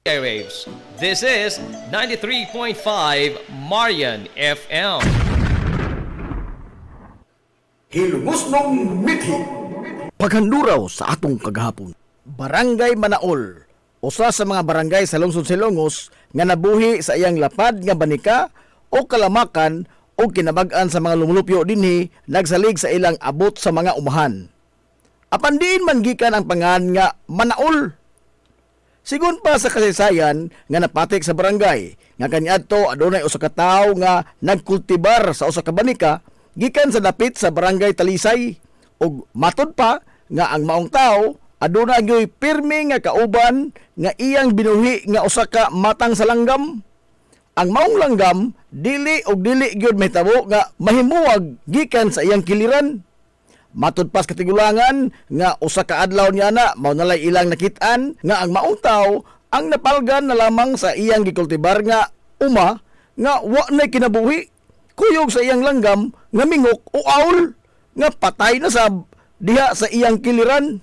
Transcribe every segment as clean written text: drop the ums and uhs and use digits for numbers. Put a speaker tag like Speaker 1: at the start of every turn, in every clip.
Speaker 1: airwaves. This is 93.5 Marian FM.
Speaker 2: Hilugusnong mithi.
Speaker 3: Paghanduraw sa atong kagahapon, Barangay Manaol, usa sa mga barangay sa lungsod Silongos nga nabuhi sa iyang lapad nga banika o kalamakan o kinabag-an sa mga lumulupyo dinhi nagsalig sa ilang abot sa mga umahan. Apan diin man gikan ang pangan nga Manaol. Sigun pa sa kasaysayan nga napatik sa barangay nga kaniadto adunay usa ka tawo nga nagkultibar sa usa ka banika gikan sa dapit sa barangay Talisay ug matud pa nga ang maong tawo aduna gyoy pirmi nga kauban nga iyang binuhi nga usa ka matang sa langgam. Ang maong langgam dili og dili gyud mahitabo nga mahimuwag gikan sa iyang kiliran. Matud pas katigulangan nga usa ka adlaw niya na mao nalay ilang nakit-an nga ang maong tawo ang napalgan na lamang sa iyang gikultibar nga uma nga wa nay kinabuhi. Kuyog sa iyang langgam nga mingok o aul nga patay na sa diha sa iyang kiliran.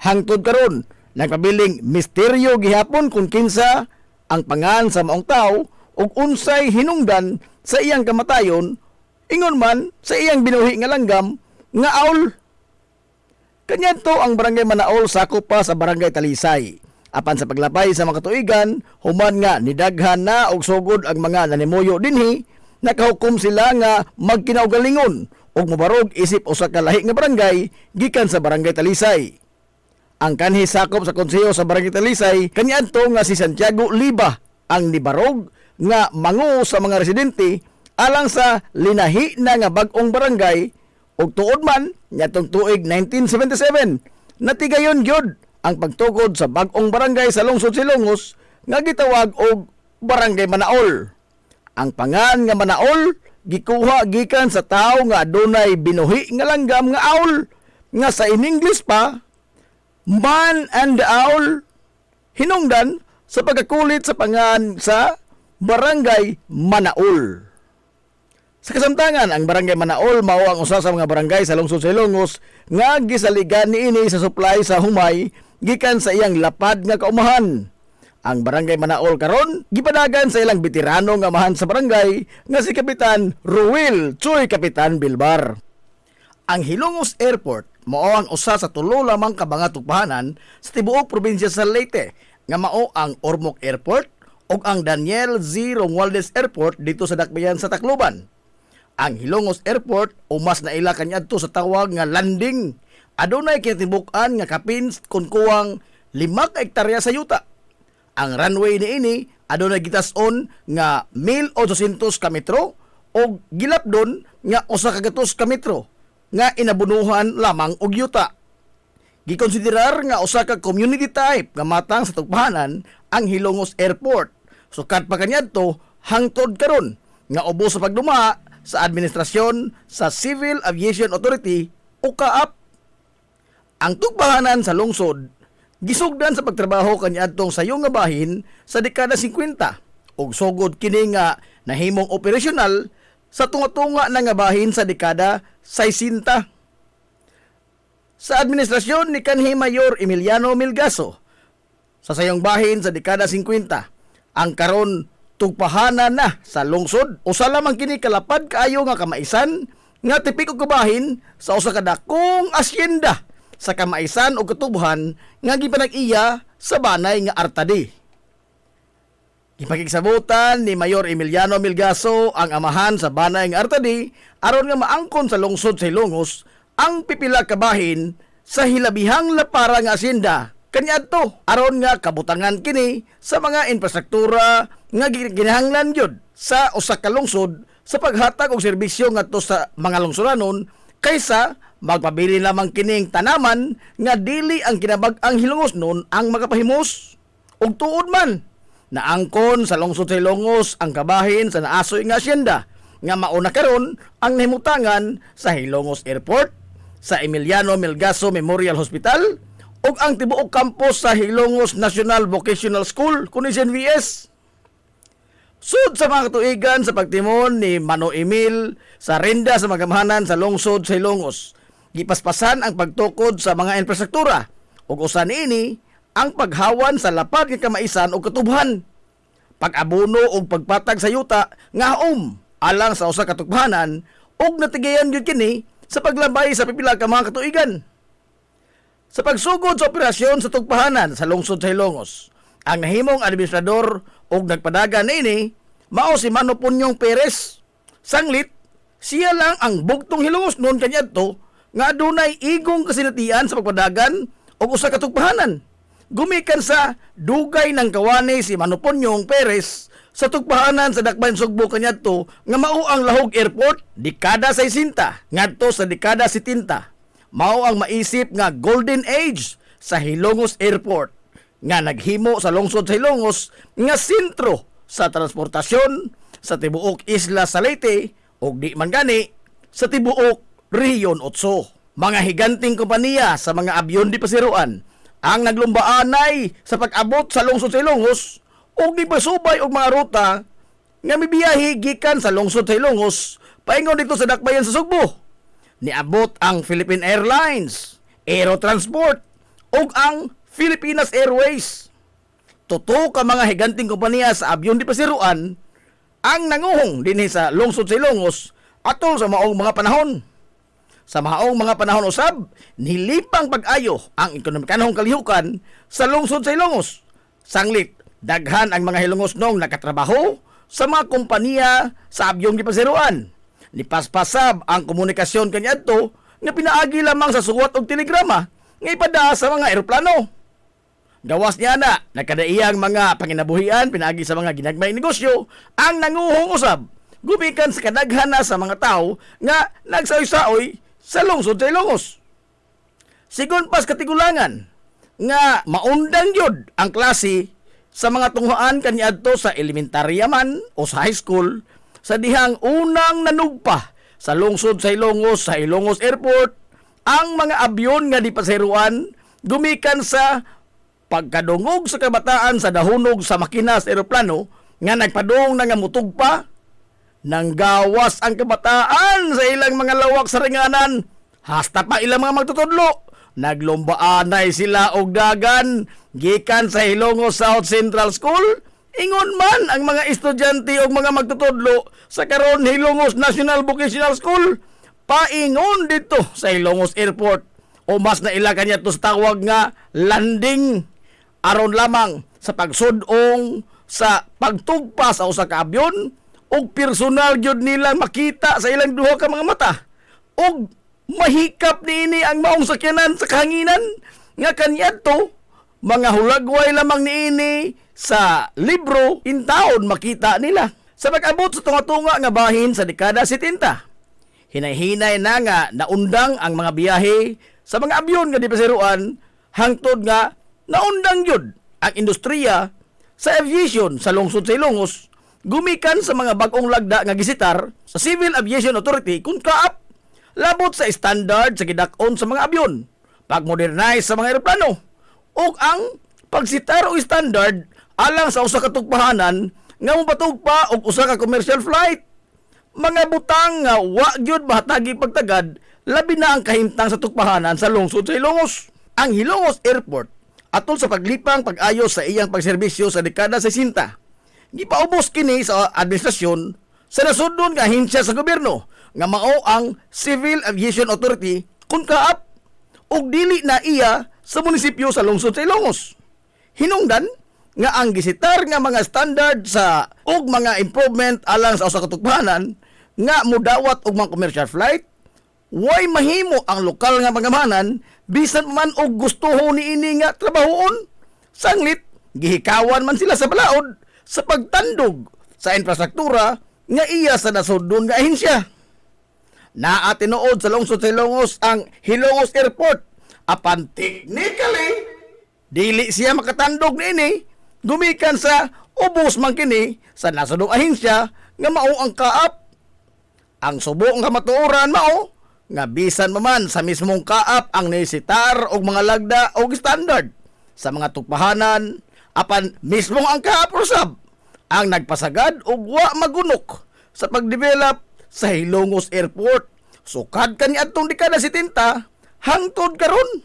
Speaker 3: Hangtod karon nagpabiling misteryo gihapon kung kinsa ang pangan sa maong tawo ug unsay hinungdan sa iyang kamatayon ingon man sa iyang binuhi nga langgam nga aul. Kanyanto ang barangay Manaol sakop pa sa barangay Talisay. Apan sa paglapay sa mga katuigan, human nga nidaghan na og sugod ang mga nanimuyo dinhi, nakahukom sila nga magkinaugalingon ug mobarog isip usa ka lahi nga barangay gikan sa barangay Talisay. Ang kanhi sakop sa konseho sa barangay Talisay kanyanto nga si Santiago Liba ang nibarog nga mangu sa mga residente alang sa linahi na nga bag-ong barangay. Og tuod man, nyatong tuig 1977, natigayon gyud ang pagtukod sa bag-ong barangay sa lungsod Silongos nga gitawag og Barangay Manaol. Ang pangan nga Manaol gikuha gikan sa tawo nga adunay binuhi nga langgam nga aul nga sa in English pa man and the owl, hinungdan sa pagkakulit sa pangan sa Barangay Manaol. Sa kasamtangan, ang Barangay Manaol mao ang usa sa mga barangay sa lungsod Silongos nga gisaligan niini sa supply sa humay gikan sa iyang lapad nga kaumahan. Ang Barangay Manaol karon gipadagan sa ilang veterano nga amahan sa barangay nga si Kapitan Ruel Choy Kapitan Bilbar. Ang Hilongos Airport mao ang usa sa tulo lamang ka mga tugpahanan sa tibuok probinsya sa Leyte nga mao ang Ormoc Airport ug ang Daniel Z. Romualdez Airport dito sa Dakbayan sa Tacloban. Ang Hilongos Airport umas na ila kaniadto sa tawag nga landing. Adunay kinatibuk-an nga kapin kun kuwang 5 ka hektarya sa yuta. Ang runway niini adunay gitas-on nga 1,800 ka metro o gilapdon nga usa ka gatos ka metro nga inabunuhan lamang og yuta. Gikonsiderar nga usa ka community type nga matang sa tugpahanan ang Hilongos Airport. Sukat pa kaniadto hangtod karon nga ubos sa pagduma sa administrasyon sa Civil Aviation Authority o CAAP. Ang tugpahanan sa lungsod gisugdan sa pagtrabaho kaniadtong sayo nga bahin sa dekada 50 ug sugod kini nga nahimong operasyonal sa tunga-tunga na nga bahin sa dekada 60. Sa administrasyon ni kanhi Mayor Emiliano Milgaso sa sayong bahin sa dekada 50, ang karon tugpahanan na sa lungsod usa lamang kini kalapad kaayo nga kamaisan nga tipiko kabahin sa usa ka dakong asyenda sa kamaisan o katubuhan nga gipanag-iya sa banay nga Artadi. Gipakigsabutan ni Mayor Emiliano Milgaso ang amahan sa banay nga Artadi aron nga maangkon sa lungsod sa Hilongos ang pipila kabahin sa hilabihang lapara nga asyenda kaniadto aron nga kabutangan kini sa mga infrastruktura nga ginahanglan gyud sa usa ka lungsod sa paghatag og serbisyo ngadto sa mga lungsuranon kaysa magpabili lamang kining tanaman nga dili ang kinabag-ang Hilongos nun ang makapahimos. Ug tuod man naangkon sa lungsod sa Hilongos ang kabahin sa naasoy nga asyenda nga mauna karon ang nahimutangan sa Hilongos Airport, sa Emiliano Milgaso Memorial Hospital ug ang tibuok campus sa Hilongos National Vocational School kuno SNVS. Sud sa mga katuigan sa pagtimon ni Mano Emil sa renda sa magamahanan sa lungsod sa Hilongos, gipaspasan ang pagtukod sa mga infrastruktura ug usa niini ang paghawan sa lapad nga kamaisan o katubhan, pag-abono o pagpatag sa yuta nga alang sa usa ka tugpahanan ug natigayan gyud kini sa paglabay sa pipila ka mga katuigan. Sa pagsugod sa operasyon sa tugpahanan sa lungsod sa Hilongos, ang nahimong administrador ug nagpadaga niini mao si Mano Punyong Perez. Sanglit, siya lang ang bugtong Hilongos noon kaniadto nga adunay igong kasinatian sa pagpadagan og usa ka tugpahanan. Gumikan sa dugay ng kawani si Mano Punyong Perez sa tugpahanan sa Dakbayan Sugbo kaniadto nga mao ang Lahog Airport dekada 60 ngadto sa dekada 70. Mao ang maisip nga golden age sa Hilongos Airport nga naghimo sa lungsod sa Hilongos nga sentro sa transportasyon sa tibuok Isla sa Leyte ug di man gani sa tibuok Rehiyon 8. Mga higanting kompanya sa mga abyon di pasiruan ang naglumbaanay sa pag-abot sa lungsod sa Hilongos ug di pasubay og mga ruta nga mibiyahe gikan sa lungsod sa Hilongos paingon dito sa Dakbayan sa Sugbo. Niabot ang Philippine Airlines, Aerotransport ug ang Filipinas Airways. Tuto ka mga higanting kompanya sa abyon di pasiruan ang nanguhong dinhi sa lungsod sa Hilongos atol sa maong mga panahon. Sa maong mga panahon usab, nilipang pag-ayo ang ekonomikanhong kalihukan sa lungsod sa Hilongos. Sanglit, daghan ang mga Hilongosnong nakatrabaho sa mga kompanya sa abyon di pasiruan. Nipaspasab ang komunikasyon kaniadto nga pinaagi lamang sa suwat og telegrama nga ipada sa mga eroplano. Gawas niya na nakadaiyang mga panginabuhian pinaagi sa mga ginagmay negosyo ang nanguhong usab gumikan sa kadaghan na sa mga tao nga nagsaoy-saoy sa lungsod sa Hilongos. Sigon pas katigulangan nga maundang yod ang klase sa mga tunghoan kaniadto sa elementarya man o sa high school sa dihang unang nanugpa sa lungsod sa Hilongos sa Hilongos Airport ang mga abyon nga di pasiruan gumikan sa pagkadungog sa kabataan sa dahunog sa makina sa eroplano nga nagpadung na nga mutugpa nang gawas ang kabataan sa ilang mga lawak sa ringanan hasta pa ilang mga magtutudlo naglumbaanay sila og dagan gikan sa Hilongos South Central School. Ingon man ang mga estudyante o mga magtutudlo sa karon Hilongos National Vocational School, paingon dito sa Hilongos Airport o mas na ila kanya to sa tawag nga landing aron lamang sa pagsudong sa pagtugpa sa usa ka abyon ug personal gyud nila makita sa ilang duha ka mga mata ug mahikap niini ang maong sakyanan sa kahanginan nga kaniadto mga hulagway lamang niini sa libro in taon makita nila. Sa pag-abot sa tunga-tunga nga bahin sa dekada 70, hinay-hinay na nga naundang ang mga biyahe sa mga abyon nga di pasiruan hangtod nga naundang yun ang industriya sa aviation sa lungsod sa Hilongos gumikan sa mga bagong lagda nga gisitar sa Civil Aviation Authority kung kaap labot sa standard sa gidak-on sa mga abyon, pag-modernize sa mga eroplano ug ang pagsitar og standard alang sa usa ka tugpahanan nga mopatugpa og usa ka commercial flight. Mga butang nga wa gyud mahatagi pagtagad labi na ang kahimtang sa tugpahanan sa lungsod sa Hilongos. Ang Hilongos Airport atol sa paglipang pag-ayo sa iyang pagserbisyo sa dekada 60. Gipaubos kini sa administrasyon sa nasudnon nga ahensya sa gobyerno nga mao ang Civil Aviation Authority kun kaap ug dili na iya sa munisipyo sa lungsod sa Hilongos. Hinungdan nga ang gisitar nga mga standard sa ug mga improvement alang sa usa ka tugpahanan nga mudawat og mga commercial flight way mahimo ang lokal nga pangamahanan bisan man og gustuho niini nga trabahoon. Sanglit gihikawan man sila sa balaod sa pagtandog sa infrastruktura nga iya sa nasudnon nga ahensya. Naa tinuod sa lungsod sa Hilongos ang Hilongos Airport apan technically dili siya makatandog niini gumikan sa ubos man kini sa nasudong ahensya nga mao ang kaap. Ang subong nga matuoran mao nga bisan man sa mismong kaap ang nisitar og mga lagda og standard sa mga tugpahanan apan mismong ang kaap usab ang nagpasagad og wa magunok sa pagdevelop sa Hilongos Airport sukad kaniadtong dekada 70 hangtod karon.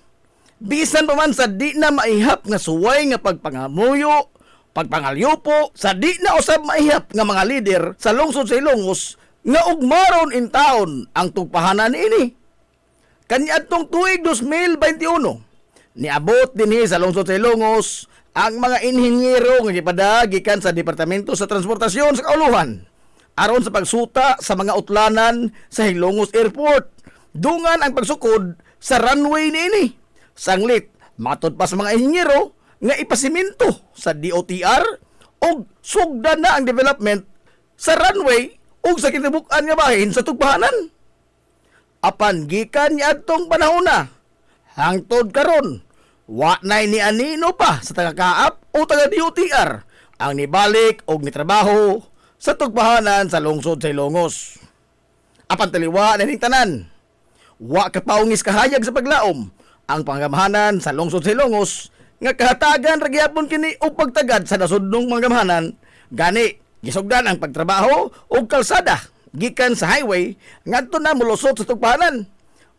Speaker 3: Bisan pa man sa di na maihap nga suway nga pagpangamuyo, pagpangalyupo, sa di na usab maihap nga mga lider sa lungsod sa Ilongos nga ugmaron in taon ang tugpahanan ini. Kaniadtong tuig 2021, niabot dinhi sa lungsod sa Ilongos ang mga inhinyero nga gipada gikan sa Departamento sa Transportasyon sa Kauluhan aron sa pagsuta sa mga utlanan sa Ilongos Airport. Dungan ang pagsukod sa runway niini. Sanglit, matod pa sa mga inhinyero nga ipasiminto sa DOTR o sugdan na ang development sa runway o sa kinabukan nga bahin sa tugpahanan. Apan gikan niya atong panahon na, hangtod karon, wa nay ni anino pa sa taga-kaap o taga-DOTR ang nibalik o nitrabaho sa tugpahanan sa lungsod sa Ilongos. Apan taliwa na ning tanan, wa kapaungis kahayag sa paglaom ang pangamahanan sa lungsod sa Ilongos nga kahatagan ra gyapon kini og pagtagad sa nasudnong mga gamhanan gani gisugdan ang pagtrabaho og kalsada gikan sa highway ngadto na molusot sa tugpahanan.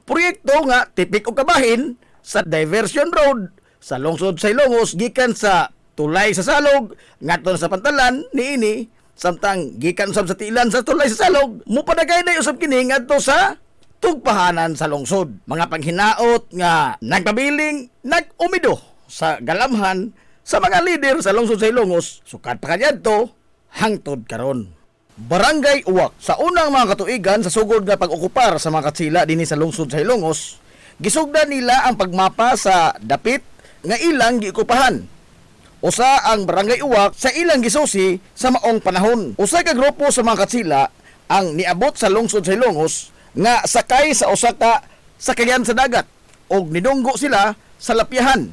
Speaker 3: Proyekto nga tipik og kabahin sa diversion road sa lungsod sa Ilongos gikan sa tulay sa Salog ngadto na sa Pantalan niini samtang gikan usab sa tiilan sa tulay sa Salog mopadagay na usab kini ngadto sa tugpahanan sa lungsod. Mga panghinaot nga nagpabiling nag-umido sa galamhan sa mga lider sa lungsod sa Ilongos sukat pa kaniadto hangtod karon. Barangay Uwak sa unang mga katuigan sa sugod nga pag-okupar sa mga katsila dinhi sa lungsod sa Ilongos, gisugdan nila ang pagmapa sa dapit nga ilang giukupahan. Usa ang Barangay Uwak sa ilang gisusi sa maong panahon. Usa ka grupo sa mga katsila ang niabot sa lungsod sa Ilongos nga sakay sa usa ka sakyan sa dagat og nidunggo sila sa lapyahan.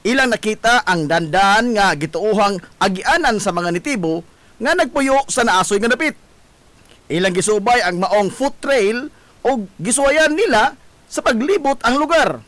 Speaker 3: Ilang nakita ang dandan nga gituuhang agianan sa mga nitibo nga nagpuyo sa naasoy nga dapit. Ilang gisubay ang maong foot trail og gisuwayan nila sa paglibot ang lugar.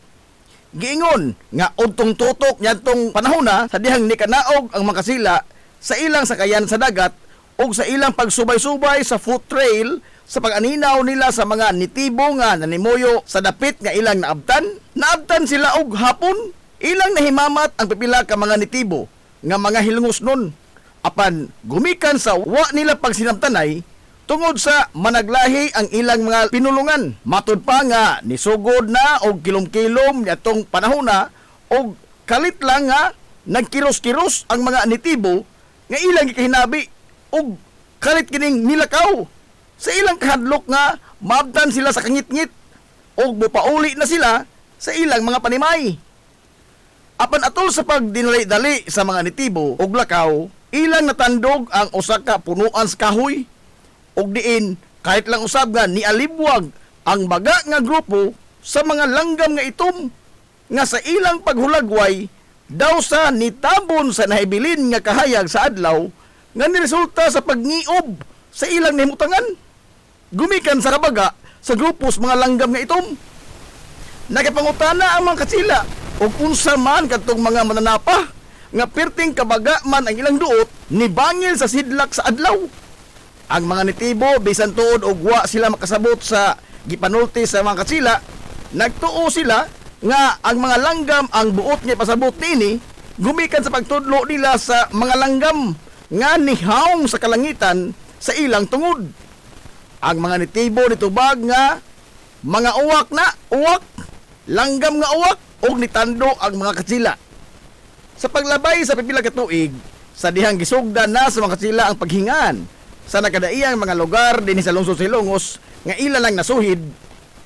Speaker 3: Giingon nga udtong tutok niadtong panahona sa dihang nikanaog ang makasila sa ilang sakayan sa dagat og sa ilang pagsubay-subay sa foot trail sa pag-aninaw nila sa mga nitibo nga nanimuyo sa dapit nga ilang naabtan sila og hapon. Ilang nahimamat ang pipila ka mga nitibo nga mga hilngos nun. Apan gumikan sa wa nila pagsinabtanay tungod sa managlahi ang ilang mga pinulungan. Matud pa nga nisugod na og kilom-kilom atong panahona og kalit lang nga nagkiros-kiros ang mga nitibo nga ilang gikahinabi og kalit kining nilakaw. Sa ilang kahadlok nga maabtan sila sa kangit-ngit o bupauli na sila sa ilang mga panimay. Apan atol sa pagdinali-dali sa mga nitibo og lakaw, ilang natandog ang usa ka punuan sa kahoy og diin kahit lang usab nga nialibwag ang baga nga grupo sa mga langgam nga itom nga sa ilang paghulagway daw sa nitabon sa nahibilin nga kahayag sa adlaw nga niresulta sa pagniob sa ilang nahimutangan. Gumikan sa kabaga sa grupo sa mga langgam nga itom. Nagapangutana ang mga katsila o unsa man katong mga mananapa nga perting kabaga man ang ilang duot ni bangil sa sidlak sa adlaw. Ang mga nitibo bisan tuod og wa sila makasabot sa gipanulti sa mga katsila, nagtuo sila nga ang mga langgam ang buot nga pasabot niini gumikan sa pagtudlo nila sa mga langgam nga nihawng sa kalangitan sa ilang tungod. Ang mga nitibo nitubag nga mga uwak, langgam nga uwak og nitando ang mga katsila. Sa paglabay sa pipila ka tuig, sa dihang gisugdan na sa mga katsila ang paghingan sa nakadaiyang mga lugar dinhi sa lungsod sa Ilongos nga ilang lang nasuhid,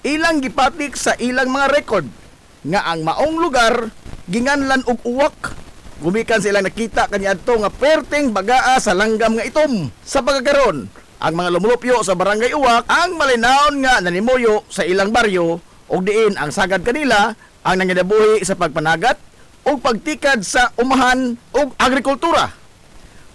Speaker 3: ilang gipatik sa ilang mga record nga ang maong lugar ginganlan og uwak. Gumikan sa ilang nakita kaniadto nga perting bagaa sa langgam nga itom. Sa pagkakaron, ang mga lumulupyo sa Barangay Uwak ang malinawon nga nanimuyo sa ilang baryo ug diin ang sagad kanila ang nangidabuhi sa pagpanagat ug pagtikad sa umahan ug agrikultura.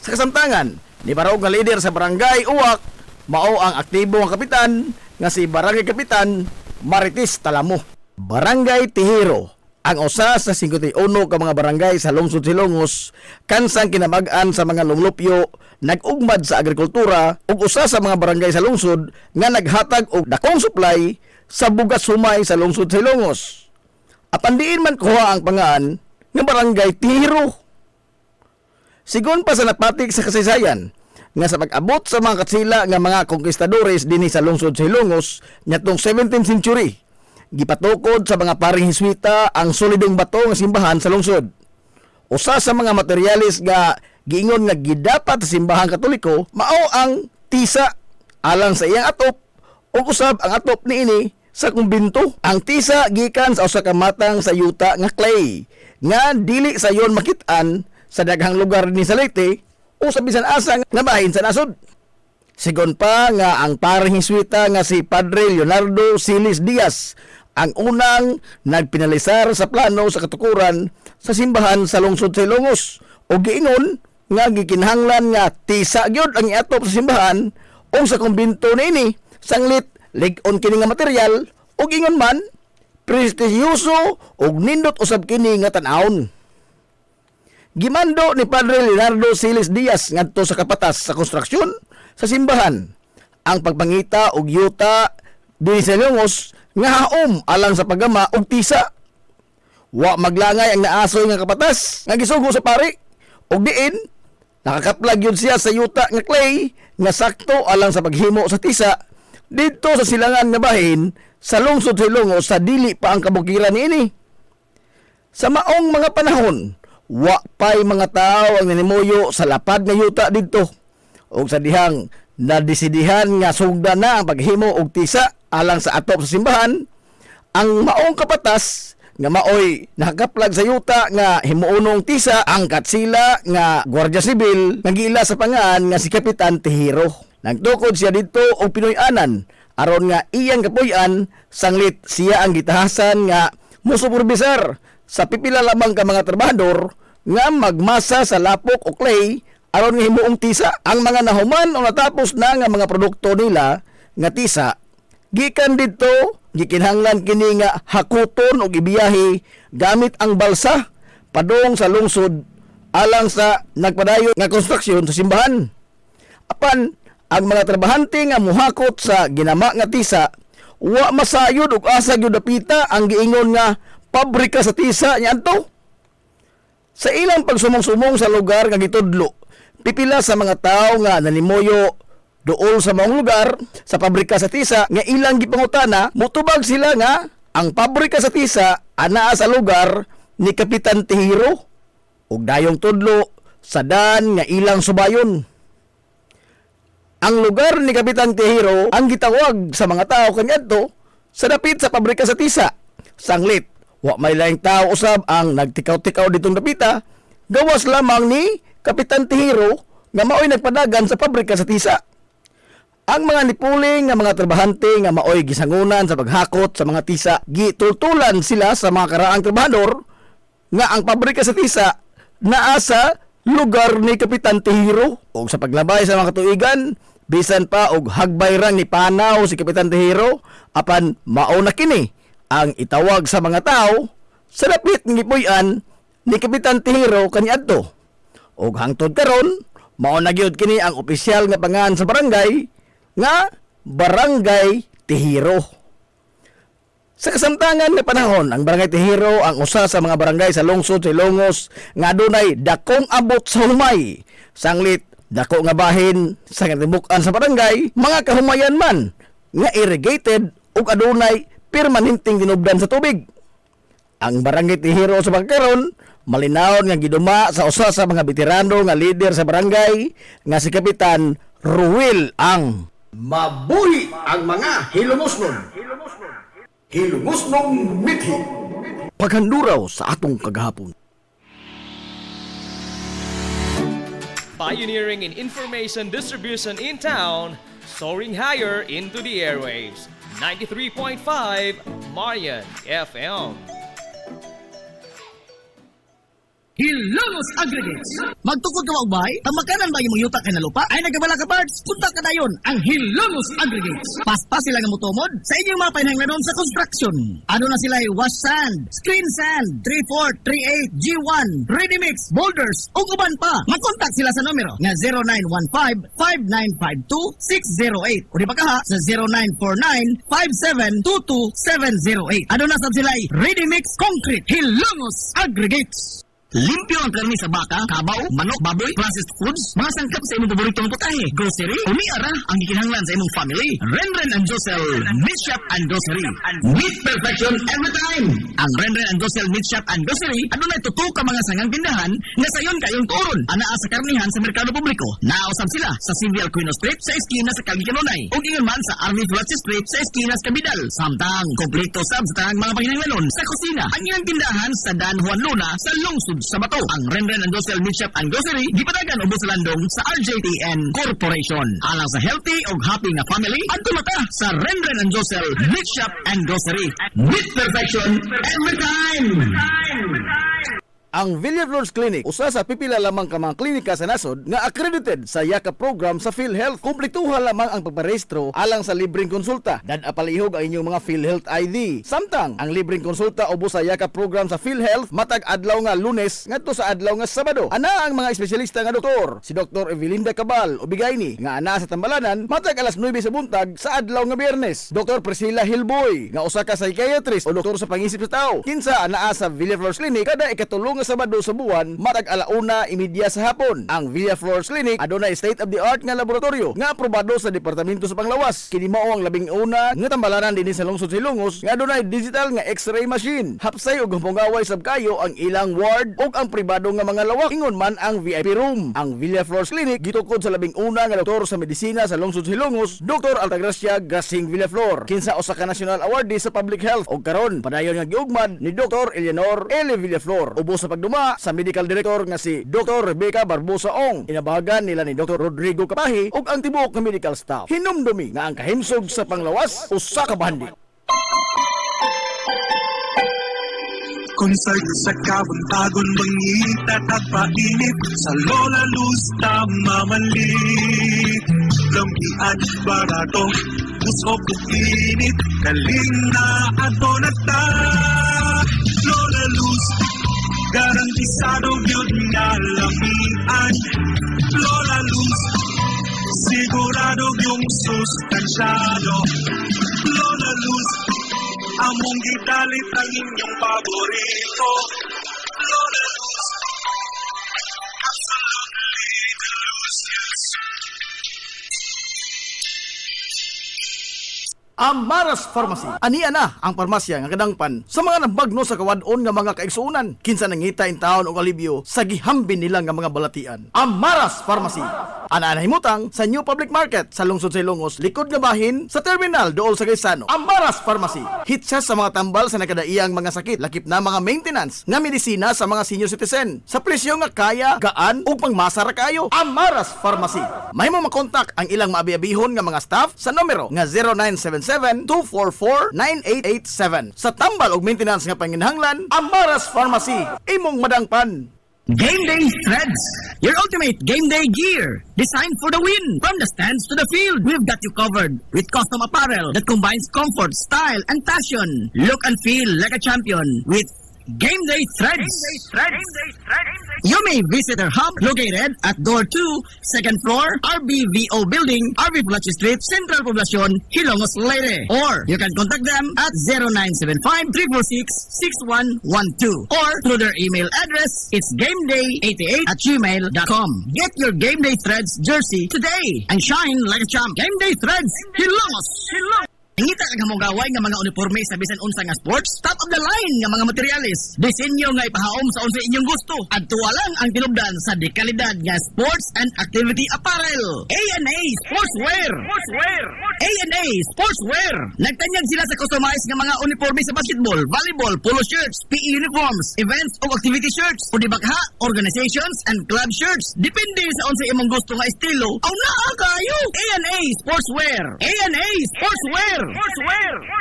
Speaker 3: Sa kasamtangan, ni baraog nga lider sa Barangay Uwak mao ang aktibo nga kapitan nga si Barangay Kapitan Marites Talamo. Barangay Tihiro ang usa sa 51 ka mga barangay sa lungsod Ilongos kansang kinabag-an sa mga lumulupyo nag-ugmad sa agrikultura ug usa sa mga barangay sa lungsod nga naghatag og dakong supply sa bugas humay sa lungsod sa Ilongos. Apan diin man kuha ang pangaan nga barangay Tihiro. Sigon pa sa napatik sa kasaysayan nga sa pag-abot sa mga katsila nga mga konkistadores dinhi sa lungsod sa Ilongos nitong 17th century, gipatukod sa mga paring Hiswita ang solidong bato nga simbahan sa lungsod. Usa sa mga materialis nga giingon nga gidapat sa simbahang Katoliko mao ang tisa alang sa iyang atop ug usab ang atop niini sa kumbinto. Ang tisa gikan sa usa ka matang sa yuta nga clay nga dili sayon makit-an sa daghang lugar ni sa Leyte o sa bisan asa nga bahin sa nasod. Sigon pa nga ang paring Hiswita nga si Padre Leonardo Silis Diaz ang unang nagpinalisar sa plano sa katukuran sa simbahan sa lungsod sa Ilongos o giingon nga gikinahanglan nga tisa gyud ang iatop sa simbahan o sa kumbinto niini sanglit lig-on kini nga material o ingon man prestisyoso ug nindot usab kini nga tan-awon. Gimando ni Padre Leonardo Silis Diaz ngadto sa kapatas sa konstruksyon sa simbahan ang pagpangita og yuta dinhi sa Ilongos nga haom alang sa paggama og tisa. Wa maglangay ang naasoy nga kapatas nga gisugo sa pari og diin nakakaplag yun siya sa yuta nga clay nga sakto alang sa paghimo sa tisa dito sa silangan nga bahin sa lungsod sa Ilongos sa dili pa ang kabukiran niini. Sa maong mga panahon, wa pay mga tao ang nanimuyo sa lapad nga yuta didto ug sa dihang nadesidihan nga sugda na ang paghimo og tisa alang sa atop sa simbahan, ang maong kapatas nga maoy nakakaplag sa yuta nga himuunong tisa ang katsila nga Gwardiya Sibil nga gila sa pangan nga si Kapitan Tihiro. Nagtukod siya didto og Pinoy-anan aron nga iyang kapuy-an sanglit siya ang gitahasan nga musuperbisar sa pipila lamang ka mga trabahador nga magmasa sa lapok o clay aron nga himuong tisa. Ang mga nahuman o natapos na nga mga produkto nila nga tisa gikan didto gikinahanglan kini nga hakuton og ibiyahe gamit ang balsa padung sa lungsod alang sa nagpadayon nga konstruksyon sa simbahan. Apan ang mga trabahante nga muhakot sa ginama nga tisa wa masayod og asa gyud dapita ang giingon nga pabrika sa tisa niadto. Sa ilang pagsumong-sumong sa lugar nga gitudlo, pipila sa mga tao nga nanimuyo dool sa maong lugar sa pabrika sa tisa nga ilang gipangutana, mutubag sila nga ang pabrika sa tisa anaa sa lugar ni Kapitan Tihiro ug dayong tudlo sa dan nga ilang subayon. Ang lugar ni Kapitan Tihiro ang gitawag sa mga tao kaniadto sa dapit sa pabrika sa tisa. Sanglit, wa may laing tao usab ang nagtikaw-tikaw ditong dapita, gawas lamang ni Kapitan Tihiro nga maoy nagpadagan sa pabrika sa tisa. Ang mga nipuling nga mga trabahante nga maoy gisangunan sa paghakot sa mga tisa, gitultulan sila sa mga karaang trabahador nga ang pabrika sa tisa naa sa lugar ni Kapitan Tihiro. O sa paglabay sa mga katuigan, bisan pa og hagbayrang ni panaw si Kapitan Tihiro, apan mao na kini ang itawag sa mga tao sa dapit ng gipuy-an ni Kapitan Tihiro kaniadto. Og hangtod karon, mao na gyud kini ang opisyal nga pangan sa barangay nga Barangay Tihiro. Sa kasamtangan nga panahon, ang Barangay Tihiro ang usa sa mga barangay sa lungsod sa Ilongos nga adunay dakong abot sa humay. Sanglit dako nga bahin sa katibukan sa barangay, mga kahumayan man nga irrigated ug adunay permanenteng dinubdan sa tubig. Ang Barangay Tihiro sa pagkaron malinaw nga giduma sa usa sa mga veterano nga leader sa barangay nga si Kapitan Ruel Ang.
Speaker 2: Mabuhi ang mga hilumosnon. Hilumosnong mithi.
Speaker 3: Paghanduraw sa atong kagahapon.
Speaker 1: Pioneering in information distribution in town, soaring higher into the airwaves. 93.5 Marian FM.
Speaker 4: Hilongos Aggregates. Magtukod ka magbay? Tamakanan ba yung mga yuta kay na lupa? Ay nagkabala ka parts? Punta ka na yun, ang Hilongos Aggregates. Paspas sila nga mutumod sa inyong mga pinanglanon sa construction. Ano na sila wash sand, screen sand, 3/4, 3/8, G1, ready mix, boulders, ug uban pa. Mag-contact sila sa numero nga 0915-5952-608 o di ba kaha sa 0949-5722-708. Ano na sab sila ready mix concrete Hilongos Aggregates. Limpyo ang karni sa baka, kabaw, manok, baboy, processed foods, mga sangkap sa imong paboritong putahe, grocery, umiara ang gikinahanglan sa imong family. Renren and Josel Meat Shop and Grocery. Meat perfection every time. Ang Renren and Josel Meat Shop and Grocery, ano na tutok ka mga sangang tindahan na sayon kayong turon. Anaa sa karnihan sa merkado publiko. Naosab sila sa Silvia Aquino Street sa eskina sa Calgicanonay. O ingon man sa Army Flatch Street sa eskina sa Cabidal. Samtang kompleto sab sa tanang mga panginahanglanon sa kusina. Ang ilang tindahan sa Dan Juan Luna sa Lungsod sa Bato. Ang Renren and Josel Meat Shop and Grocery gipadagan ubos sa landong sa RJTN Corporation. Alang sa healthy o happy na family, adto mata sa Renren and Josel Meat Shop and Grocery. Meat perfection every time.
Speaker 3: Ang Villaflores Clinic, usa sa pipila lamang ka mga klinika sa nasod nga accredited sa YACA program sa PhilHealth. Kumpletuha lamang ang pagparehistro alang sa libreng konsulta. Dad-apalihog ang inyong mga PhilHealth ID. Samtang ang libreng konsulta ubos sa YACA program sa PhilHealth matag adlaw nga Lunes ngadto sa adlaw nga Sabado. Ana ang mga espesyalista nga doktor, si Dr. Evelinda Cabal Ubigayni nga ana sa Tambalanan matag alas 9 sa buntag sa adlaw nga Biyernes. Dr. Priscilla Hilboy nga usa ka psychiatrist o doktor sa pangisip sa tao. Kinsa anaa sa Villaflores Clinic kada ikatulong nga Sabado sa buwan matag 1:30 sa hapon. Ang Villaflores Clinic adunay state-of-the-art nga laboratorio nga aprobado sa Departamento sa Panglawas. Kini mao ang labing una nga tambalanan dinhi sa lungsod Silongos nga adunay digital nga X-ray machine. Hapsay ug humpungaway sab kayo ang ilang ward ug ang pribado nga mga lawak. Ingon man ang VIP room. Ang Villaflores Clinic gitukod sa labing una nga doktor sa medisina sa lungsod Silongos, Dr. Altagracia Grasing Villaflor. Kinsa usa ka national awardee sa public health ug karon padayon nga giugmad ni Dr. Eleanor L. Villaflor. Ubos sa pagduma sa medical director nga si Dr. Rebecca Barbosa Ong. Inabahagan nila ni Dr. Rodrigo Kapahi ug ang tibuok nga medical staff. Hinumdumi nga ang kahimsog sa Panglawas usa ka bahandi.
Speaker 5: Concert sa kabuntagon mangita tagpainit sa Lola Luz mamalit lampian barato usok init kaling na ato nagta Lola Luz garantisado yun na lamian Lola Luz sigurado yung sustansyado Lola Luz among gidalit ang inyong paborito Lola Luz absolutely delicious.
Speaker 3: Amaras Pharmacy. Ania na ang parmasya nga kadangpan sa mga nabagno sa kawadon nga mga kaigsuonan. Kinsa nangita in taon og alibyo sa gihambin nila nga mga balatian. Amaras Pharmacy. Ana himutang sa New Public Market sa lungsod sa Ilongos, likod nga bahin sa terminal dool sa Gaisano. Amaras Pharmacy. Hit siya sa mga tambal sa nakadaiyang mga sakit, lakip na mga maintenance nga medisina sa mga senior citizen. Sa presyo nga kaya, gaan ug pangmasara kayo. Amaras Pharmacy. Mahimo makontak ang ilang maabi-abihon nga mga staff sa numero nga 0977-244-9887. Sa tambal ug maintenance nga panginahanglan, Amaras Pharmacy. Imong madangpan.
Speaker 4: Game Day Threads, your ultimate game day gear, designed for the win. From the stands to the field, we've got you covered with custom apparel that combines comfort, style, and passion. Look and feel like a champion with Game Day Threads. You may visit our hub located at Door 2, second floor, RBVO Building, RB Flatch Street, Central Poblacion, Hilongos, Leyte. Or you can contact them at 0975-346-6112 or through their email address, it's gameday88@gmail.com. Get your Game Day Threads jersey today and shine like a champ. Game Day Threads, Hilongos. Ngita kag hamugaway nga mga uniforme sa bisan unsa nga sports, top of the line nga mga materialis. Disenyo nga ipahaom sa unsa inyong gusto. Adtuwa lang ang tinubdan sa dekalidad nga sports and activity apparel. A&A Sportswear. A&A Sportswear. Nagtanyag sila sa customized nga mga uniforme sa basketball, volleyball, polo shirts, PE uniforms, events o activity shirts, o dibagha, organizations and club shirts. Depende sa unsa imong gusto nga estilo. Aw naa kayo. A&A Sportswear. A&A Sportswear.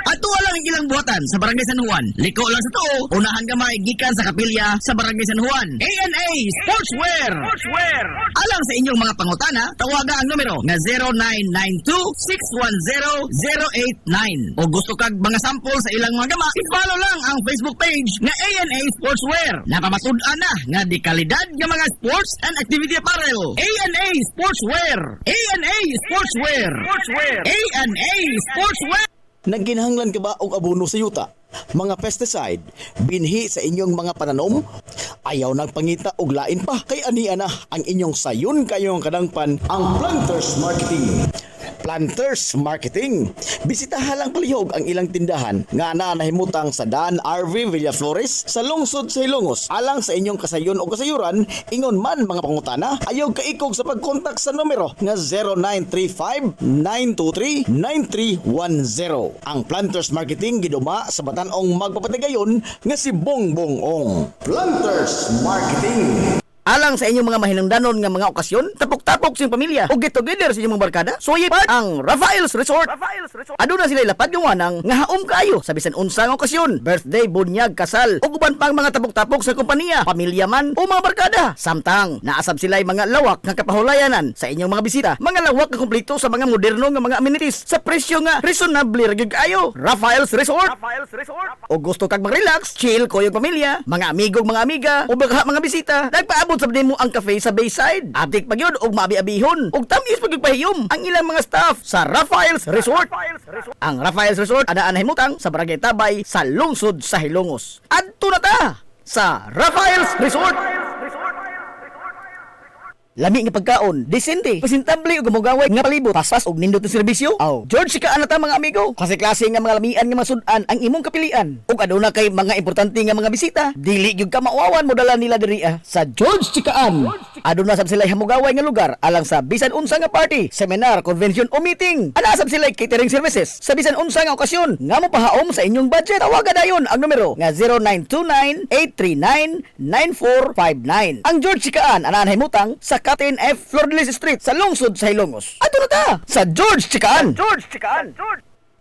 Speaker 4: Ato lang ang ilang buhatan sa Barangay San Juan. Liko lang sa tuo, unahan gamay gikan sa kapilya sa Barangay San Juan. ANA Sportswear. Alang sa inyong mga pangutana, tawaga ang numero nga 0992-610-089. O gusto kag mga sample sa ilang mga gama, i-follow lang ang Facebook page nga ANA Sportswear. Napamasud-an na nga di kalidad nga mga sports and activity apparel. ANA Sportswear. ANA Sportswear. ANA Sportswear.
Speaker 3: Nagginahanglan ka ba og abono sa yuta? Mga pesticide, binhi sa inyong mga pananom? Ayaw nagpangita og lain pa kay ania na ang inyong sayon kayong kadangpan ang Planters Marketing. Planters Marketing. Bisitahan lang palihog ang ilang tindahan nga nahimutang sa Dan RV Villaflores sa lungsod sa Ilongos. Alang sa inyong kasayon o kasayuran, ingon man mga pangutana, ayaw kaikog sa pagkontak sa numero nga 0935-923-9310. Ang Planters Marketing giduma sa batanong magpapatigayon nga si Bongbong Ong. Planters Marketing.
Speaker 4: Alang sa inyong mga mahinungdanon nga mga okasyon, tapok-tapok sa inyong pamilya o get together sa inyong mga barkada, suway part ang Rafael's Resort. Aduna sila lapad yung wanang nga haom kayo sa bisan unsang okasyon, birthday, bunyag, kasal, o uban pang mga tapok-tapok sa kompanya, pamilya man o mga barkada. Samtang naasab sila mga lawak nga kapahulayanan sa inyong mga bisita, mga lawak nga kumpleto sa mga moderno nga mga amenities sa presyo nga reasonable ra gyud kayo. Rafael's Resort. O gusto kag mag-relax, chill ko yung pamilya, mga amigong mga amiga o baka mga bisita, nagpaabot sa mo ang cafe sa Bayside. Atik pa yun og maabi-abihon og tamis pagpahiyom ang ilang mga staff sa Rafael's Resort. Ang Rafael's Resort adaan himutang sa Barangay Tabay sa lungsod sa Hilongos. Adto na ta sa Rafael's Resort. Lami nga pagkaon, desente, presentable ug gamugaway nga palibot, paspas og nindot nga serbisyo. Aw, George ka ana ta mga amigo. Klase-klase nga mga lamian nga masud-an ang imong kapilian. Ug aduna kay mga importante nga mga bisita, dili gyud ka mauwawan mo dala nila diri sa George Chikaan. Aduna sab sila hamugaway nga lugar alang sa bisan unsa nga party, seminar, convention o meeting. Ana sab sila catering services sa bisan unsa nga okasyon nga mopahaom sa inyong budget. Tawagan dayon ang numero nga 0929-839-9459. Ang George Chikaan ana himutang sa Captain F. Flordelis Street sa lungsod sa Hilongos. Ato na ta sa George Chikaan.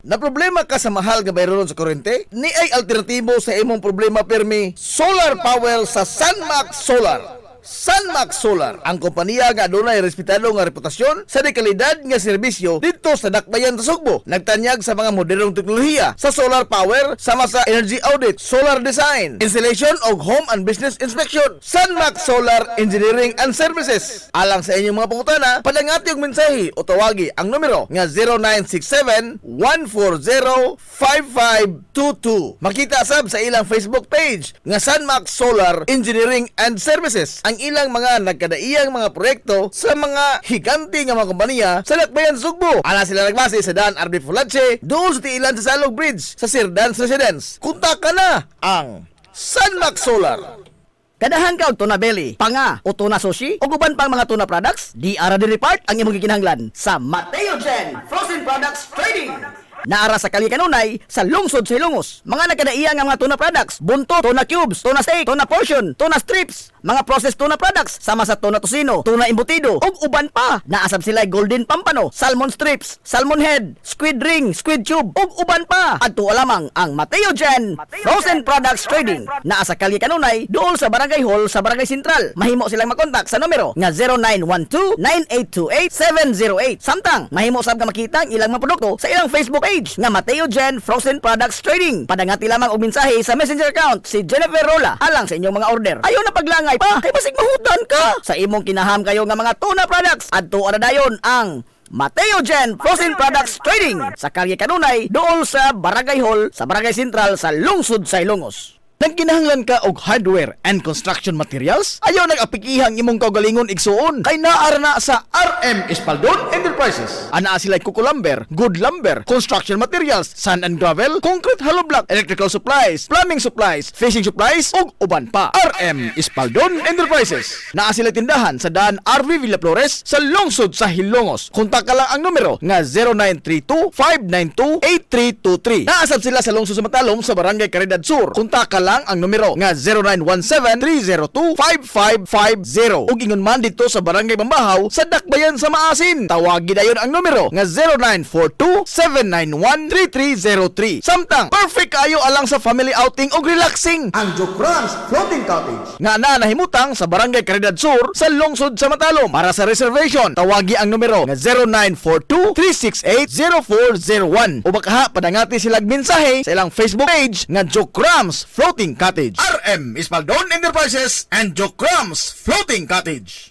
Speaker 3: Na problema ka sa mahal nga bayron sa kuryente? Ni ay alternatibo sa imong problema permi solar power sa Sunmax Solar. Sunmax Solar, ang kompanya nga adunay respetado nga reputasyon sa dekalidad nga serbisyo dito sa Dakbayan sa Sugbo. Nagtanyag sa mga modernong teknolohiya sa solar power sama sa energy audit, solar design, installation og home and business inspection. Sunmax Solar Engineering and Services. Alang sa inyong mga pangutana, padangati og mensahe o tawagi ang numero nga 0967-140-5522. Makita sab sa ilang Facebook page nga Sunmax Solar Engineering and Services ang ilang mga nagkadaiyang mga proyekto sa mga higanti nga mga kompanya sa Dakbayan Sugbo. Ala sila nagbase sa Dan RB Fulache, doon sa tiilan sa Salog Bridge sa Sir Dan's Residence. Kontak na ang Sunmax Solar.
Speaker 4: Kadahan ka og tuna belly, panga o tuna sushi o guban pang mga tuna products, di ara diri part ang imong gikinahanglan sa Mateo Gen Frozen Products Trading. Naara sa Kalikanunay sa lungsod sa Hilongos. Mga nagkadaiya nga mga tuna products, buntot, tuna cubes, tuna steak, tuna portion, tuna strips, mga processed tuna products sama sa tuna tocino, tuna embutido ug uban pa. Naasab sila golden pampano, salmon strips, salmon head, squid ring, squid tube ug uban pa. Adto lamang ang Mateo Gen Frozen Products Trading. Naa sa Kalikanunay, duol sa Barangay Hall sa Barangay Sentral. Mahimo silang makontak sa numero nga 0912-9828-708. Samtang mahimo sab nga makita ang ilang mga produkto sa ilang Facebook page nga Mateo Gen Frozen Products Trading. Padangati lamang og mensahe sa messenger account si Jennifer Rola alang sa inyong mga order. Ayaw na paglangay pa, kay basig mahutan ka sa imong kinaham kayo nga mga tuna products. Adto ara dayon ang Mateo Gen Frozen Products Trading sa Karye Kanunay, dool sa Barangay Hall sa Barangay Sentral sa lungsod sa Ilongos.
Speaker 3: Nagkinahanglan ka og hardware and construction materials? Ayaw nag-apikihang imong kaugalingon igsuon kay naara na sa RM Espaldon Enterprises. Ana sila kuko lumber, good lumber, construction materials, sand and gravel, concrete hollow block, electrical supplies, plumbing supplies, fishing supplies ug uban pa. RM Espaldon Enterprises. Naa sila tindahan sa Dan RV Villaflores sa lungsod sa Hilongos. Kontak ka lang ang numero nga 0932-592-8323. Naasab sila sa lungsod sa Matalom sa Barangay Caridad Sur. Kontak ka lang ang numero nga 0917-302-5550. Ug ingon man dito sa Barangay Mambahaw sa Dakbayan sa Maasin, tawagin dayon ang numero nga 0942-791-3303. Samtang perfect kayo alang sa family outing ug relaxing.
Speaker 2: Ang Jokrans Floating Cottage.
Speaker 3: Nga na nahimutang sa Barangay Caridad Sur sa lungsod sa Matalom. Para sa reservation, tawagi ang numero nga 0942-368-0401 o baka padangati silang mensahe sa ilang Facebook page nga Jokrams Floating Cottage. RM Ispaldon Enterprises and Jokrams Floating Cottage.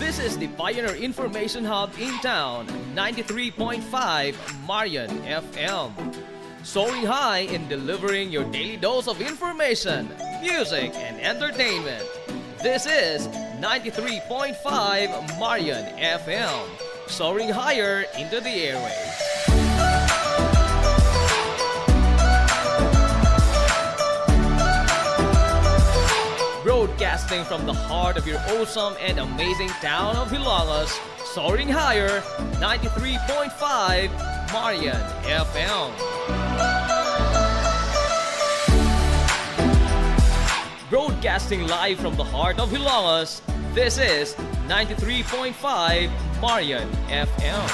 Speaker 1: This is the Pioneer Information Hub in town, 93.5 Marian FM. Soaring high in delivering your daily dose of information, music, and entertainment. This is 93.5 Marian FM. Soaring higher into the airwaves. Broadcasting from the heart of your awesome and amazing town of Hilangas, soaring higher, 93.5 Marian FM. Broadcasting live from the heart of Hilangas, this is 93.5 Marian FM.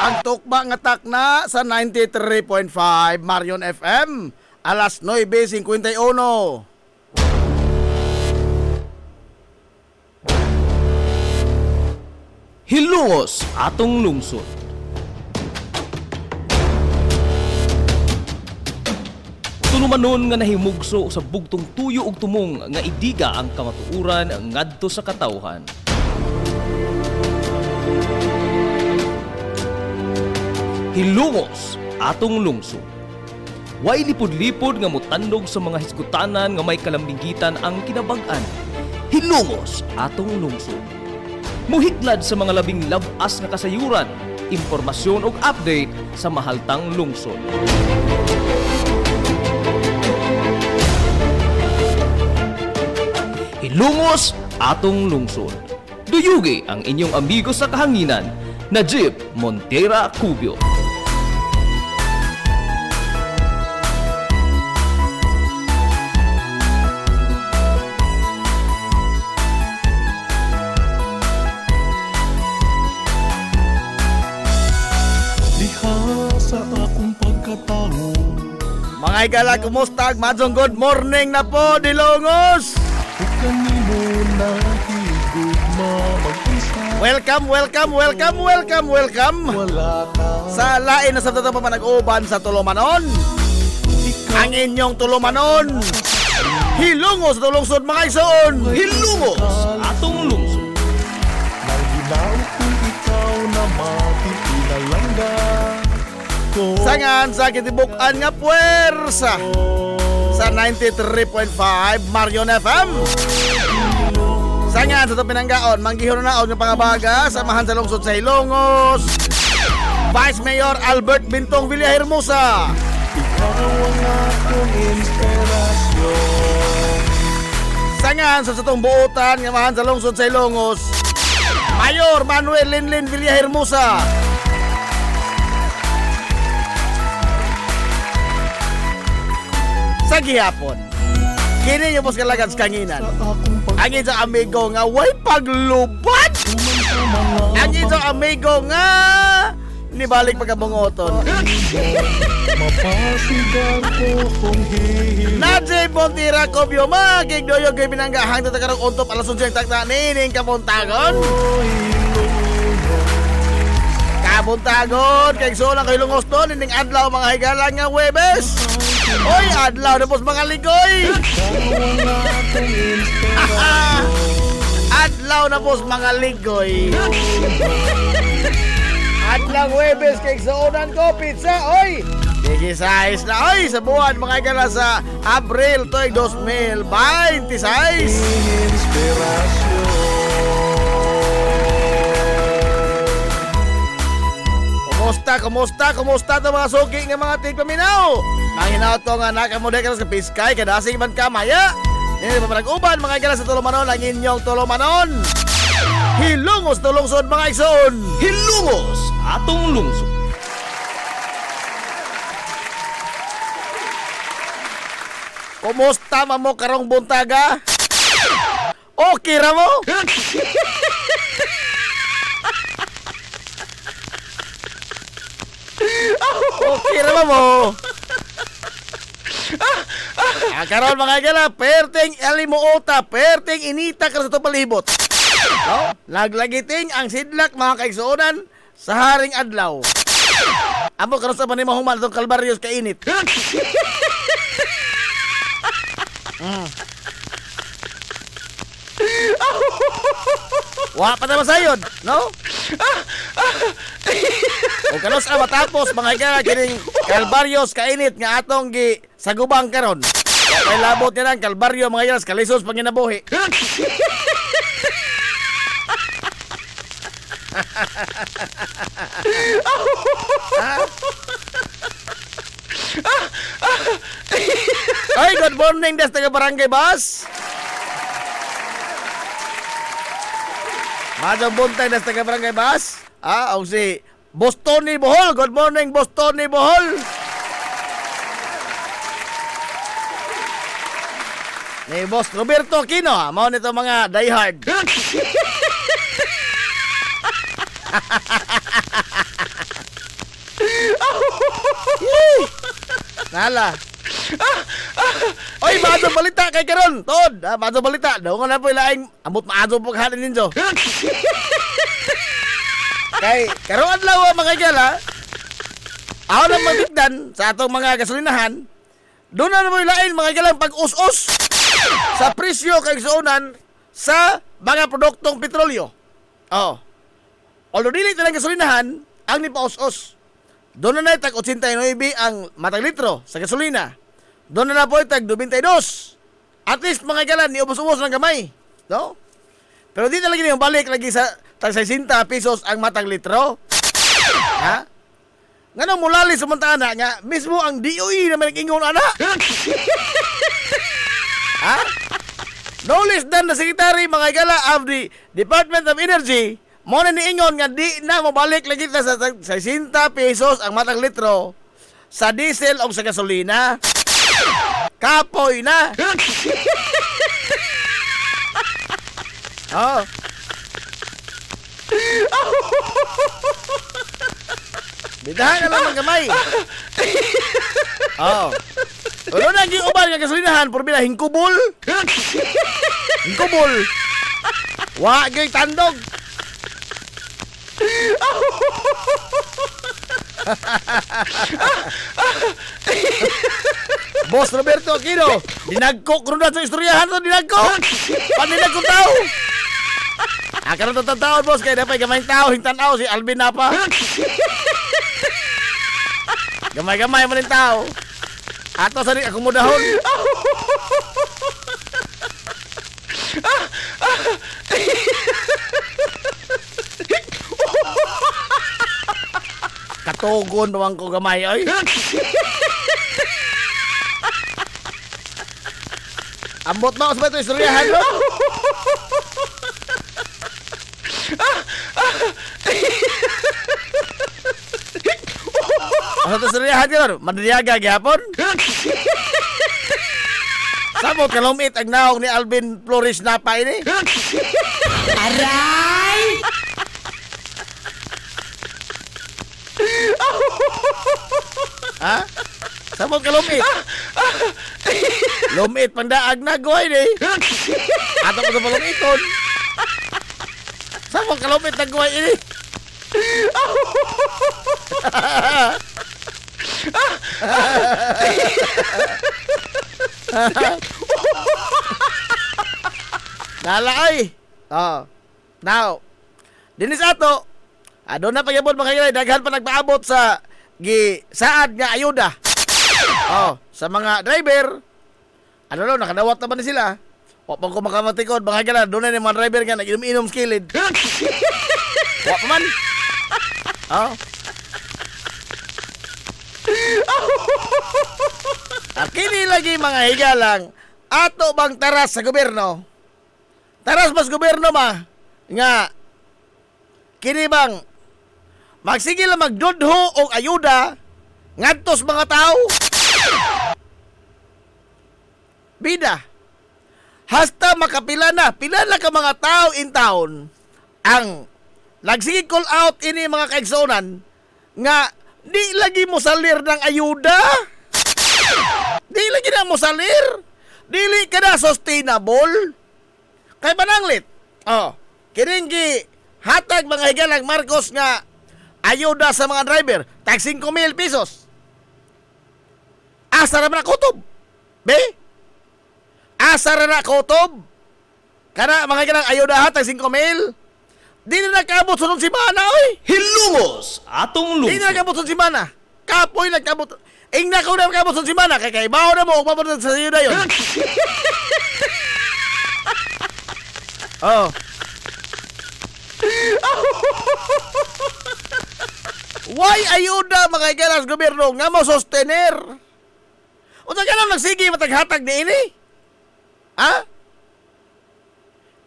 Speaker 3: Ang tukba nga takna sa 93.5 Marion FM, alas 9:51.
Speaker 1: Hilongos atong lungsod. Tulumanon nga nahimugso sa bugtong tuyo ug tumong nga idiga ang kamatuuran ngadto sa katawhan. Hilongos atong lungsod. Way lipod-lipod nga mutandog sa mga hiskutanan nga may kalambigitan ang kinabag-an. Hilongos atong lungsod. Muhiklad sa mga labing labas nga kasayuran, impormasyon ug update sa mahaltang lungsod. Hilongos atong lungsod. Duyugi ang inyong amigo sa kahanginan, Najib Montera Cubio.
Speaker 5: Sa akong pagkatao,
Speaker 3: Mga igala, kumusta? Madjong good morning na po, Dilongos!
Speaker 5: o kanino nakigugma mag-isa.
Speaker 3: Welcome, welcome, welcome, welcome, welcome!
Speaker 5: Wala ka,
Speaker 3: Sa lain na sa totoo pa manag-uban sa Tulumanon, ang inyong Tulumanon, Hilongos sa lungsod mga igsoon! Hilongos atong lungsod!
Speaker 5: nang ginaw kung ikaw na matipinalangga ko.
Speaker 3: Sangan sa kitibukan nga puwersa sa 93.5 Marion FM. Sangan sa ito pinanggaon, manggihon na ng pangabaga, samahan sa lungsod sa Hilongos, Vice Mayor Albert Bintong Villahermosa.
Speaker 5: Ikaw ang akong inspirasyon.
Speaker 3: Sangan sa itong buutan, nga mahan sa lungsod sa Hilongos, Mayor Manuel Linlin Villahermosa. Sa gihapon, kini yung pos kalagad sa kanginan. Ang isang amigo nga way paglubad. Ang isang amigo nga nibalik pagkabungoton.
Speaker 5: Mapasigan ko kung hihil.
Speaker 3: Najib Montera Cubio, magigdoyo kay binanggahang tatakarang untop alasun siyang takta nining kapuntagon. Kabuntagon, kay sulang kay Lungos to, nining adlaw mga higalang nga Webes. Oy, adlaw na pos mga ligoy. Adlaw na pos mga ligoy. Adlaw Webes kay suunan ko pizza, oy. Digisize na, oy, sa buwan mga higala sa Abril to'y 2026. Kumusta to mga suki nga mga tigpaminaw? Manginaw to nga nakamodek ka sa piskay, kadasig man ka maya. Ini papanag-uban mga igala sa Tulumanon ang inyong Tulumanon. Hilungos tulungsod mga igsoon.
Speaker 1: Hilungos atong lungsod.
Speaker 3: Kumusta man mo karong buntaga? Okay ra mo? Okay ra ba mo? Karon mga igala, perting alimuota, perting inita ka sa itong palibot. No? Laglagiting ang sidlak mga kaigsuonan sa haring adlaw. Amo karon sa panimahuman itong kalbaryos kainit. Wa pa naman sayod, no? O kalos matapos mga igala kining kalbaryos kainit nga atong gi sagubang karon. Kay labot niya ng kalbaryo mga igala kalisos panginabuhi. Ay, good morning des taga Barangay Bas. Madong buntay des taga Barangay Bas. O si Boss Tony Bohol. Good morning, Boss Tony Bohol. Ni Boss Roberto Aquino, mao nito mga diehard. Nala. Oy, maadto balita kay karon. Tod, maadto balita. Daw nga na po ilaing amot maadto po halin ninyo. Kay karon adlaw mga igala. Aw lang magigdan sa atong mga gasolinahan. Doon na mo ilaing mga igalang pag-us-us sa presyo kay suunan sa mga produktong petrolyo. Oh. Although dili talang gasolinahan, ang nipa-us-us. Doon na tag 89 ang matag litro sa gasolina. Doon na po tag 22. At least mga galan, niubos-ubos ng gamay. No? Pero di talaga yung balik lagi sa tag 60 pesos ang matag litro. Ha? Nga nang mulali sa Montana nga, mismo ang DOE na may nag-ingon ana. Ha? No less than the Secretary mga gala of the Department of Energy mo na niingon nga di na mabalik lagi na sa 60 pesos ang matag litro sa diesel o sa gasolina. Kapoy na. Oh. Bidahan na lang ang gamay. Oh. Pero naging uban nga gasolinahan por bila hingkubol. Hingkubol. Wa gay tandog. Boss Roberto Aquino, dinagkok ron na sa istoryahan to, dinagkok. Paninagkok tao. Karon to taon boss kay dapat gamay tao hingtan-aw si Alvin Napa. Gamay-gamay man yung tao. Ato sa rin akomodahon. Katugon naman ko gamay ay. Ambot mo sa ito istoryahan no? Ano ito istoryahan yun? Madriyaga gyapon? Samot kalumit ang naong ni Alvin Flores Napa ini.
Speaker 6: Aray!
Speaker 3: Ha? Samot kalumit. Lumit pandaag na goy ni. Ato pa sa palumiton. Samot kalumit na goy ini. Nalay. Oh. Now, dinis ato. Doon na pagyabot mga kilay, daghan pa nagpaabot sa saad nga ayuda. Oh, sa mga driver. Ano lang, nakadawat naman na sila. O pag kumakamatikood, mga kilay, doon na yung mga driver nga nag-inom-inom skilled. Wa pa man. Oh. Kini lagi mga higalang ato bang taras sa gobyerno? Taras mas gobyerno ma nga kini bang magsigil na magdudho o ayuda ngadtos mga tao? Bida. Hasta makapila na ka mga tao in town ang nagsige call out ini mga kaigsonan nga di lagi mo salir ng ayuda. Di lagi na mo salir. Dili ka na sustainable. Kay pananglit. Oh, kining gi hatag mga higalang Marcos nga ayuda sa mga driver tag 5,000 pesos. Asa ra man kutob? Be? Asa ra na kutob? Kana mga higalang ayuda tag 5,000. Di na nakabot sunod si Mana, oy.
Speaker 1: Hilungos atong
Speaker 3: Di na
Speaker 1: lungsod.
Speaker 3: nakabot sunod si Mana. Kapoy nagkabot. Ingna ko na nakabot sunod si Mana. Kay bawo na mo, upapot sa ayuda yun. Oh. Why ayuda mga higalas gobyerno nga mo sostener? Unsa ka lang nagsige mataghatag ni ini? Ha?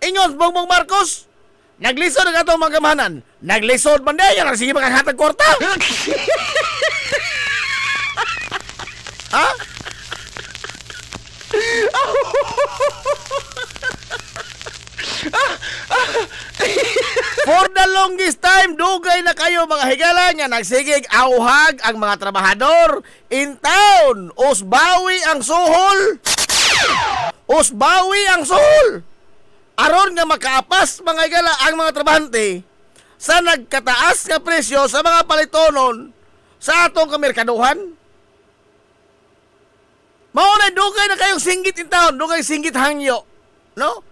Speaker 3: Ingon Bongbong Marcos, naglisod ang atong mga kamahanan. Naglisod man daya, nagsige makaghatag kwarta. Ha? For the longest time, dugay na kayo mga higala nga nagsigig auhag ang mga trabahador in town. Usbawi ang suhol. Usbawi ang suhol. Aron nga makaapas mga higala ang mga trabahante sa nagkataas nga presyo sa mga palitonon sa atong kamerkaduhan. Maunay dugay na kayong singgit in town, dugay singgit hangyo. No?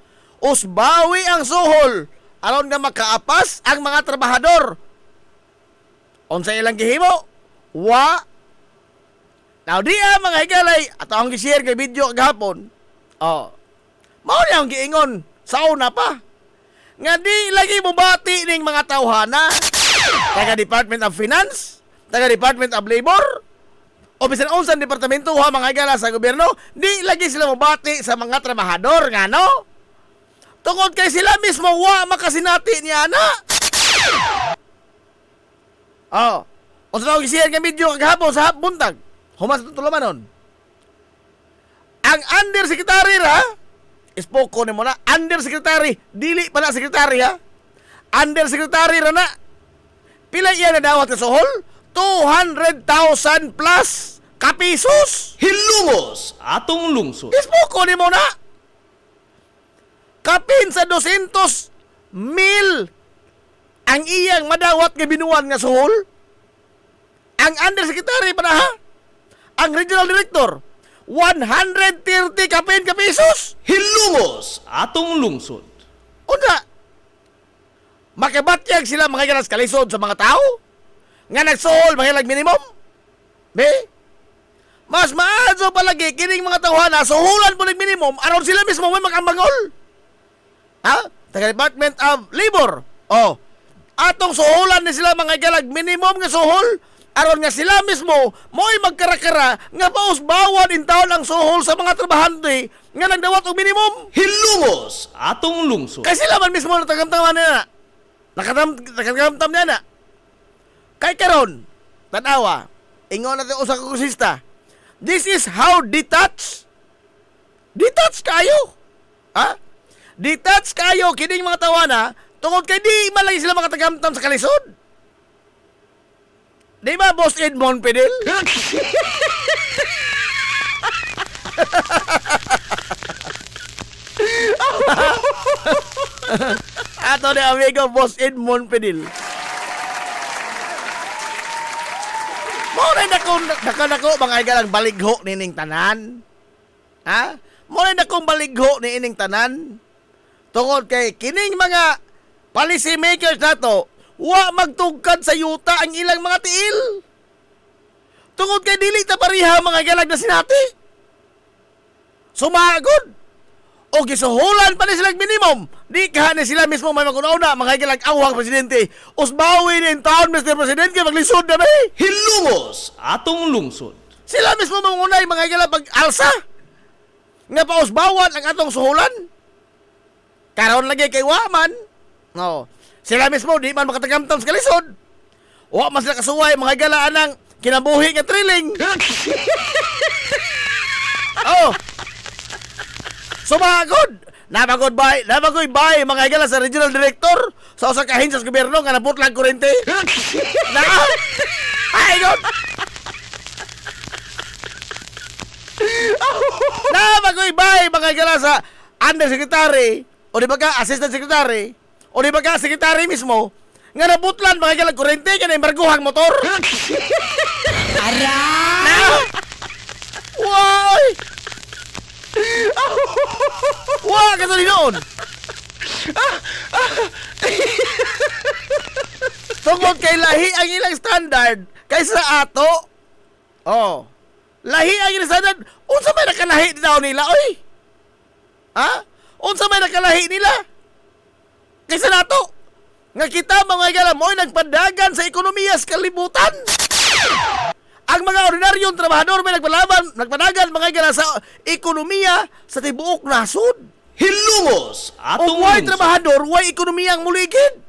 Speaker 3: Usbawi ang suhol aron nga makaapas ang mga trabahador. Unsa ilang gihimo? Wa. Now di mga higalay at akong gi-share kay video gahapon. Oh. Mao ni ang giingon sa una pa. Nga di lagi mo bati ning mga tawhana. Taga Department of Finance, taga Department of Labor, o bisan unsang departamento ha mga higala sa gobyerno, di lagi sila mobati sa mga trabahador nga no? Tungod kay sila mismo wa makasinati niya na. Oh. O sa tawag isiyan nga video kagahapon sa buntag. Humas sa tulumanon. Ang undersecretary ra, ispoko ni mo na, undersecretary, dili pala sekretary ha. Undersecretary ra na. Pila iya na dawat ka sohol? 200,000 plus kapisos.
Speaker 1: Hilungos atong lungsod.
Speaker 3: Ispoko ni mo na. Kapin sa 200,000 ang iyang madawat nga binuwan nga suhol. Ang undersecretary pa na ha? Ang regional director, 130 kapin kapisos.
Speaker 1: Hilungos atong lungsod.
Speaker 3: Una, makabatyag sila mga ganas kalisod sa mga tao nga nagsuhol mga minimum. Be? Mas maazo palagi kining mga tawhana suhulan po ng minimum aron sila mismo may makambangol. Ha? Taga Department of Labor. Oh. Atong suhulan ni sila mga galag minimum nga suhol aron nga sila mismo mo'y magkarakara nga pausbawan in taon ang suhol sa mga trabahante nga nagdawat og minimum.
Speaker 1: Hilungos atong lungsod.
Speaker 3: Kay sila man mismo natagamtaman niya na. Nakagamtam niya na. Kay karon, tanawa, ingon natin usa ka kusista. This is how detached kayo. Ha? Detached kayo kining mga tawana tungod kay di man lang sila makatagamtam sa kalisod. Di ba, Boss Edmond Pedel? Ato ni amigo, Boss Edmond Pedel. Muna nako mga igalang baligho ni ining tanan. Ha? Muna nakong baligho ni ining tanan. Tungod kay kining mga policy makers nato, wa magtugkad sa yuta ang ilang mga tiil. Tungod kay dili ta pariha mga galag na sinati. Sumagod. O gisuhulan pa ni silang minimum. Di ka ni sila mismo may magunauna mga galag awang presidente. Usbawi ni taon Mr. President kay maglisod na may.
Speaker 1: Hilungos atong lungsod.
Speaker 3: Sila mismo mangunay mga galag pag-alsa. nga pausbawan ang atong suhulan. Karon lagi kay Waman. No. Sila mismo di man makatagamtam sa kalisod. Wa man sila kasuway mga galaan ng kinabuhi nga trilling. Oh. Sumagod. Nabagoy bay mga gala sa regional director sa usa ka ahensya sa gobyerno nga naputlang kurente. Na. Ay god. Nabagoy bay mga gala sa undersecretary o di ba ka assistant secretary o di ba ka secretary mismo nga naputlan mga gala kurente kana embargohang motor. Ara! Why? Wah, kata di noon. Tungod kay lahi ang ilang standard kaysa ato. Oh. Lahi ang ilang standard. Unsa may nakalahi daw nila, oy? Ha? Unsa may nakalahi nila? Kaysa nato. Nga kita mga galam mo'y nagpadagan sa ekonomiya sa kalibutan. Ang mga ordinaryong trabahador may nagpadagan mga gala sa ekonomiya sa tibuok nasod.
Speaker 1: Hilungos atong
Speaker 3: O way
Speaker 1: lungsod.
Speaker 3: trabahador, way ekonomiya ang muligid.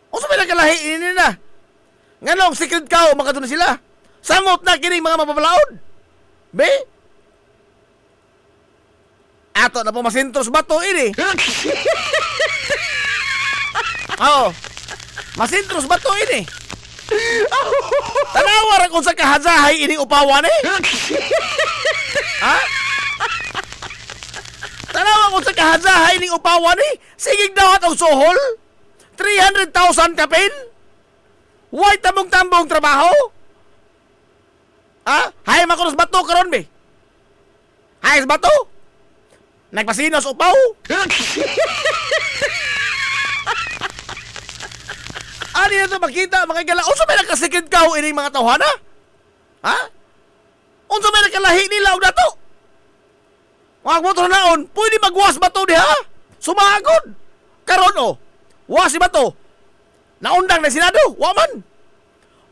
Speaker 3: O sa may nagkalahi ini na. Nganong secret kao makadun sila. Samot na kining mga mapapalaod. Be? Ato na po masintros bato ini. Oo. Masintros bato ini. Tanawar kung sa kahazahay ining upawan eh. Ha? Tanawar kung sa kahazahay ining upawan eh. Sigig dawat ang sohol. 300,000 kapin. Way tambong-tambong trabaho. Ha? Hay makunos bato karon be. Hay bato. Nagpasinos upaw. Ano na ito makita mga gala? Unsa may nakasikid ka o ining mga tawhana? Ha? Unsa may nakalahi nila o dato? Mga motor naon, pwede magwas bato diha? Sumagod. Karon o, was si bato. Naundang na Senado, waman.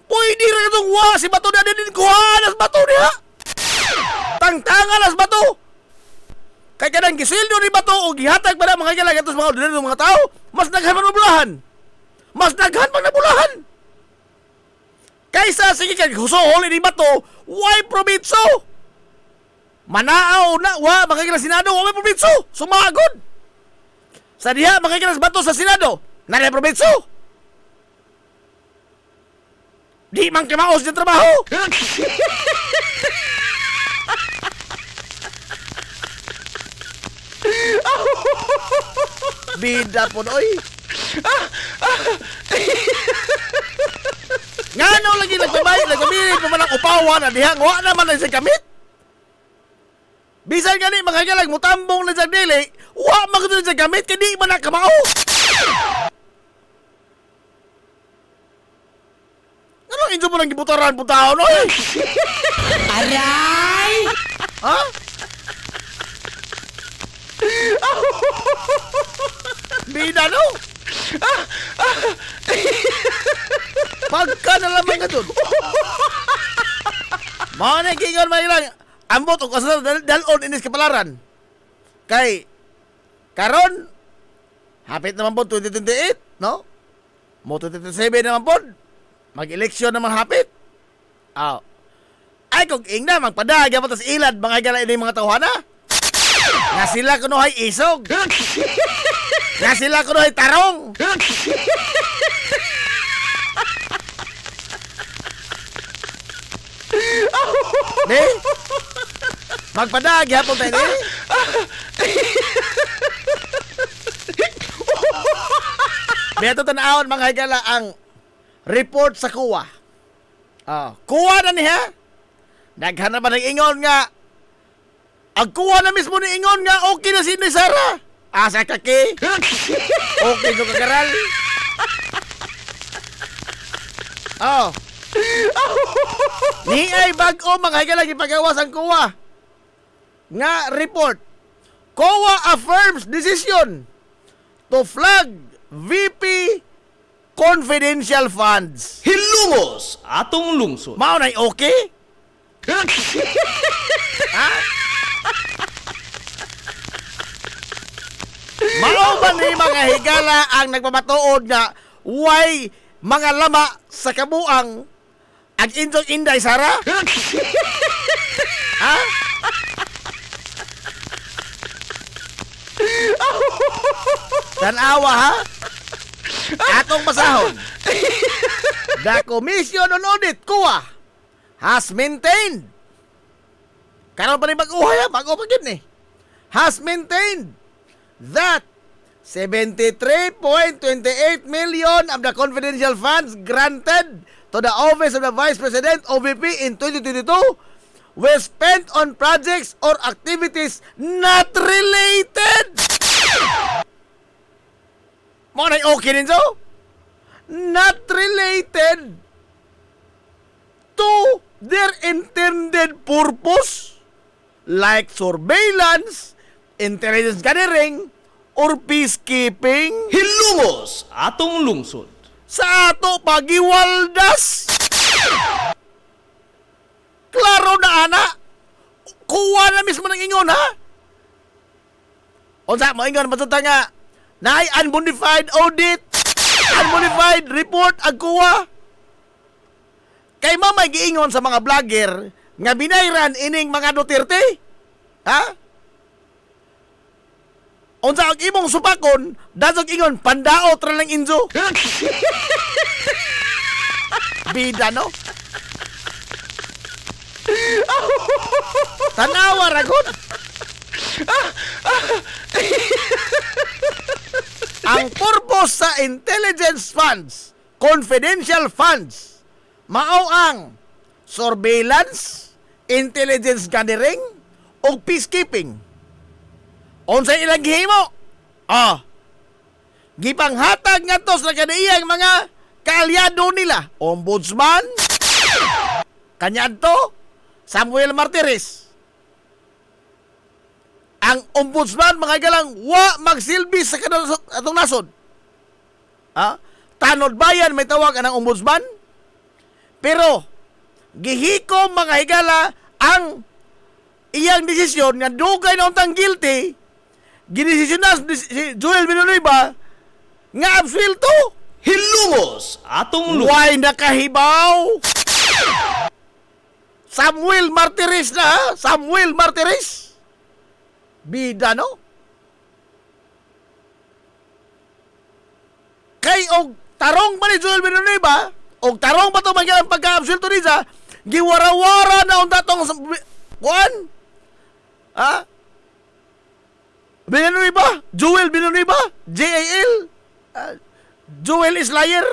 Speaker 3: Pwede rin itong was si bato na din kuhaan as bato diha. Tangtangan as bato. Kaya kanang gisildo ni bato o gihatag pa na mga gala gatos mga ordinaryo mga tao, mas naghan manublahan. Mas daghan pang nabulahan. Kaysa sige kag husohol ini bato, why provinso? Manaaw na wa makikila Senado, wa may provinso. Sumagod. Sa diha makikila bato sa Senado, na provinso. Di man kamaos yung trabaho. Bida po oy. Ngano lagi nagpabilin pa man ang upawan na diha wa naman na sa kamit. Bisan gani mga galag mutambong na sa dili, wa man ko sa kamit kay di man nakamao. Ano injo mo lang gibutaran putaon oy? Aray! Ha? Bida no? Pagka na lamang ka dun. Mga nagingon mga ilang ambot o kasal dalon inis kapalaran. Kay karon hapit naman po 2028, no? Mo 2027 naman po. Mag-eleksyon naman hapit. Ay kung ingna magpadagya pa tas ilad mga gala ini mga tawhana. Nga sila kunuhay isog. Nga sila kunuhay tarong. Di? Magpadag yapon tayo ni? Beto tanawon mga higala ang report sa kuwa. Kuwa na niya. Daghan na ba nag-ingon nga ang kuha na mismo ni ingon nga okay na si Sara. Asa kaki? Okay ko kagaral. Ni ay bag-o mga higala ipagawas ang kuha. Nga report. COA affirms decision to flag VP confidential funds.
Speaker 1: Hilungos atong lungsod.
Speaker 3: Mao na okay? Ha? Mao ba ni mga higala ang nagpapatuod nga why mga lama sa kabuang ang Injong Inday Sara? Ha? Tanawa ha? Atong basahon. The Commission on Audit, COA, has maintained. Karon pa rin mag-uhay ha? Bago pa yun eh. Has maintained that 73.28 million of the confidential funds granted to the Office of the Vice President, OVP, in 2022 were spent on projects or activities not related. Mo na okay din so? Not related to their intended purpose like surveillance, intelligence gathering, or peacekeeping.
Speaker 1: Hilumos atong lungsod.
Speaker 3: Sa ato pagiwaldas. Klaro na ana. Kuha na mismo ng ingon ha. Unsa mo ingon patuta nga naay unbonified audit, unbonified report ang kuha. Kay mamay giingon sa mga vlogger nga binayran ining mga Duterte. Ha? Unsa ang imong supakon, dasog ingon pandaot ra lang injo. Bida no? Tanawa ra gud. Ang purpose sa intelligence funds, confidential funds, mao ang surveillance, intelligence gathering, o peacekeeping. Unsay ilang gihimo? Gipanghatag nga to sa kanaiyang mga kaalyado nila. Ombudsman, kanyadto, Samuel Martires. Ang ombudsman, mga galang, wa magsilbi sa atong nasod. Tanod bayan may tawag ang ombudsman. Pero, gihikom mga higala ang iyang desisyon nga dugay na untang guilty, ginisisyon na si Joel Villanueva nga absuelto.
Speaker 1: Hilumos atong lungsod.
Speaker 3: Why nakahibaw? Samuel Martires na ha? Samuel Martires. Bida no? Kay og tarong ba ni Joel Villanueva, og tarong ba ito magiging pagka-absuelto niya, giwara-wara na ang datong kuan? Ha? Villanueva? Joel Villanueva? J.A.L.? Joel is liar?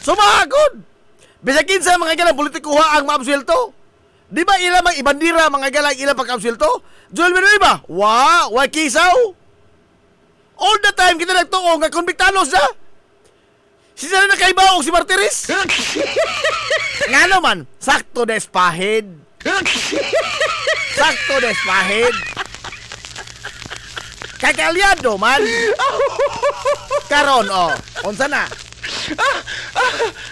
Speaker 3: Sumagod! Bisakin sa mga galang politikuha ang maabsuelto. Di ba ilang mga ibandira mga galang ilang pagka-absuelto? Joel Villanueva? Wow! Kisaw! All the time kita nagtuo nga konbiktanos na. Si Sara na kaibaw si Martires. Nga naman, sakto des pahid. Sakto des pahid. Kakalyado man. Karon unsa na?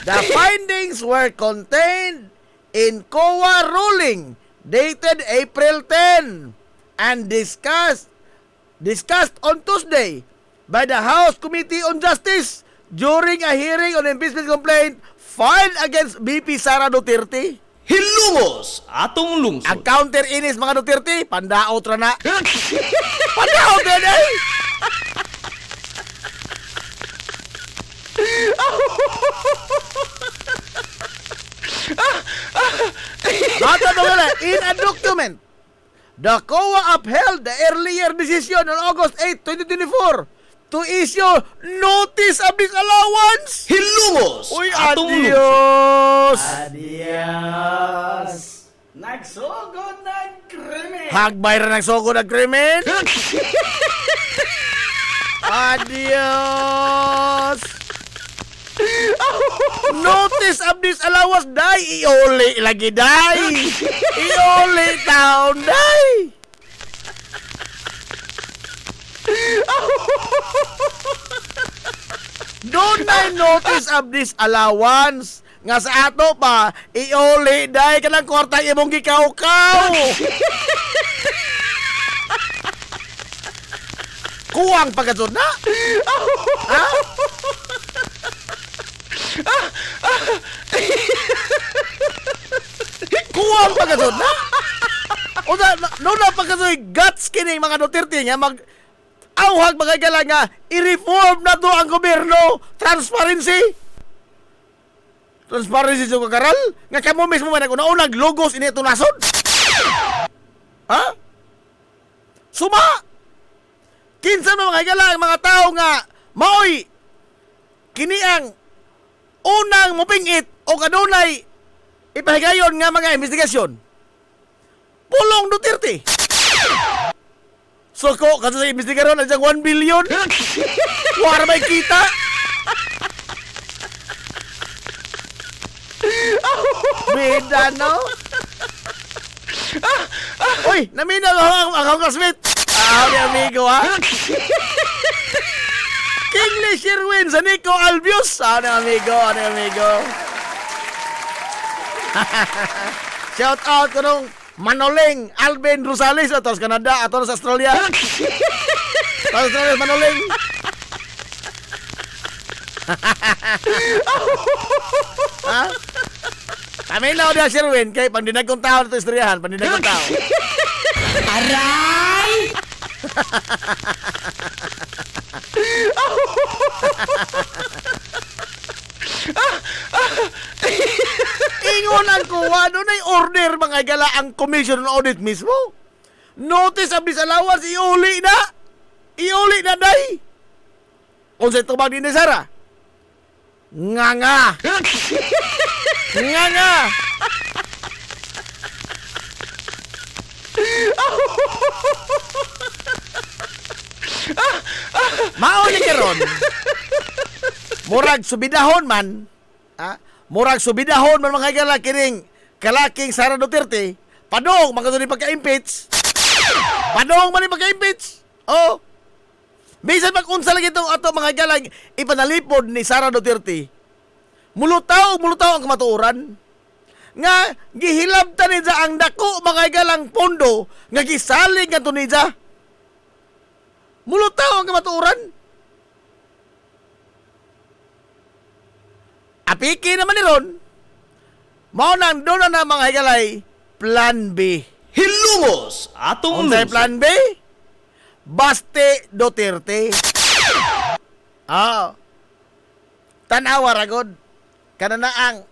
Speaker 3: The findings were contained in COA ruling dated April 10 and discussed on Tuesday by the House Committee on Justice during a hearing on impeachment complaint filed against VP Sara Duterte.
Speaker 1: Hilumos atong lungsod.
Speaker 3: Ang counter inis mga Duterte, pandaot ra na. Pandaot na na. In a document, the COA upheld the earlier decision on August 8, 2024 to issue notice of disallowance.
Speaker 1: Hilumos
Speaker 3: Uy,
Speaker 1: atong lungsod.
Speaker 3: adios!
Speaker 2: Adios! Nagsugod ng krimen!
Speaker 3: Hagbay ra nagsugod ng krimen? Adios! Notice of disallowance, day! Iuli lagi, day! Iuli taon, day! Doon na notice of disallowance nga sa ato pa iuli dai kanang kwarta imong gikaw-kaw. Kuwang pagkasod na. Ha? Kuwang pagkasod na. O na pagkasod guts kini mga Duterte nga mag awhag mga gala nga i-reform na to ang gobyerno. Transparency sa kagaral nga kamo mismo man una-unag logos ini ito nasod. Ha? Suma kinsa mga gala ang mga tao nga maoy kini ang unang mupingit o kadunay ipahigayon nga mga investigasyon. Pulong Duterte. Soko kasi sa investigaron ang 1 billion. Wala may kita. Beda, no? Uy, naminaw ang classmate. Ni amigo, ha? Kingley Sherwin sa Nico Albios. Ni amigo. Shout out ko nung Manoling Alvin Rosales ato sa Canada, ato sa Australia. Manoling. Ha? Kami lang dia Sherwin kay pandinag kong tao dito istoryahan, pandinag kong tao.
Speaker 2: Aray!
Speaker 3: Ingon ang kuha, doon ay order mga gala ang Commission on Audit mismo. Notice of disallowance, iuli na, day. Kung sa'yo tubag din ni Sara. Nga. Mauli ka ron. Murag subidahon man. Murag subidahon man mga gala kining kalaking Sara Duterte. Padong magkatulad ni pagka-impeach. Oh. Bisan mag-unsa lagi itong ato mga galang ipanalipod ni Sara Duterte. Mulutaw ang kamatuoran. Nga gihilabtan niya ang dako mga galang pondo nga gisalig nga tunidya. Mulutaw ang kamatuoran. Apiki naman ni Ron. Mao nang doon na mga higalay, Plan B.
Speaker 1: Hilungos atong
Speaker 3: Unsay Plan B? Baste Duterte. Tanawa ragod. Kanana ang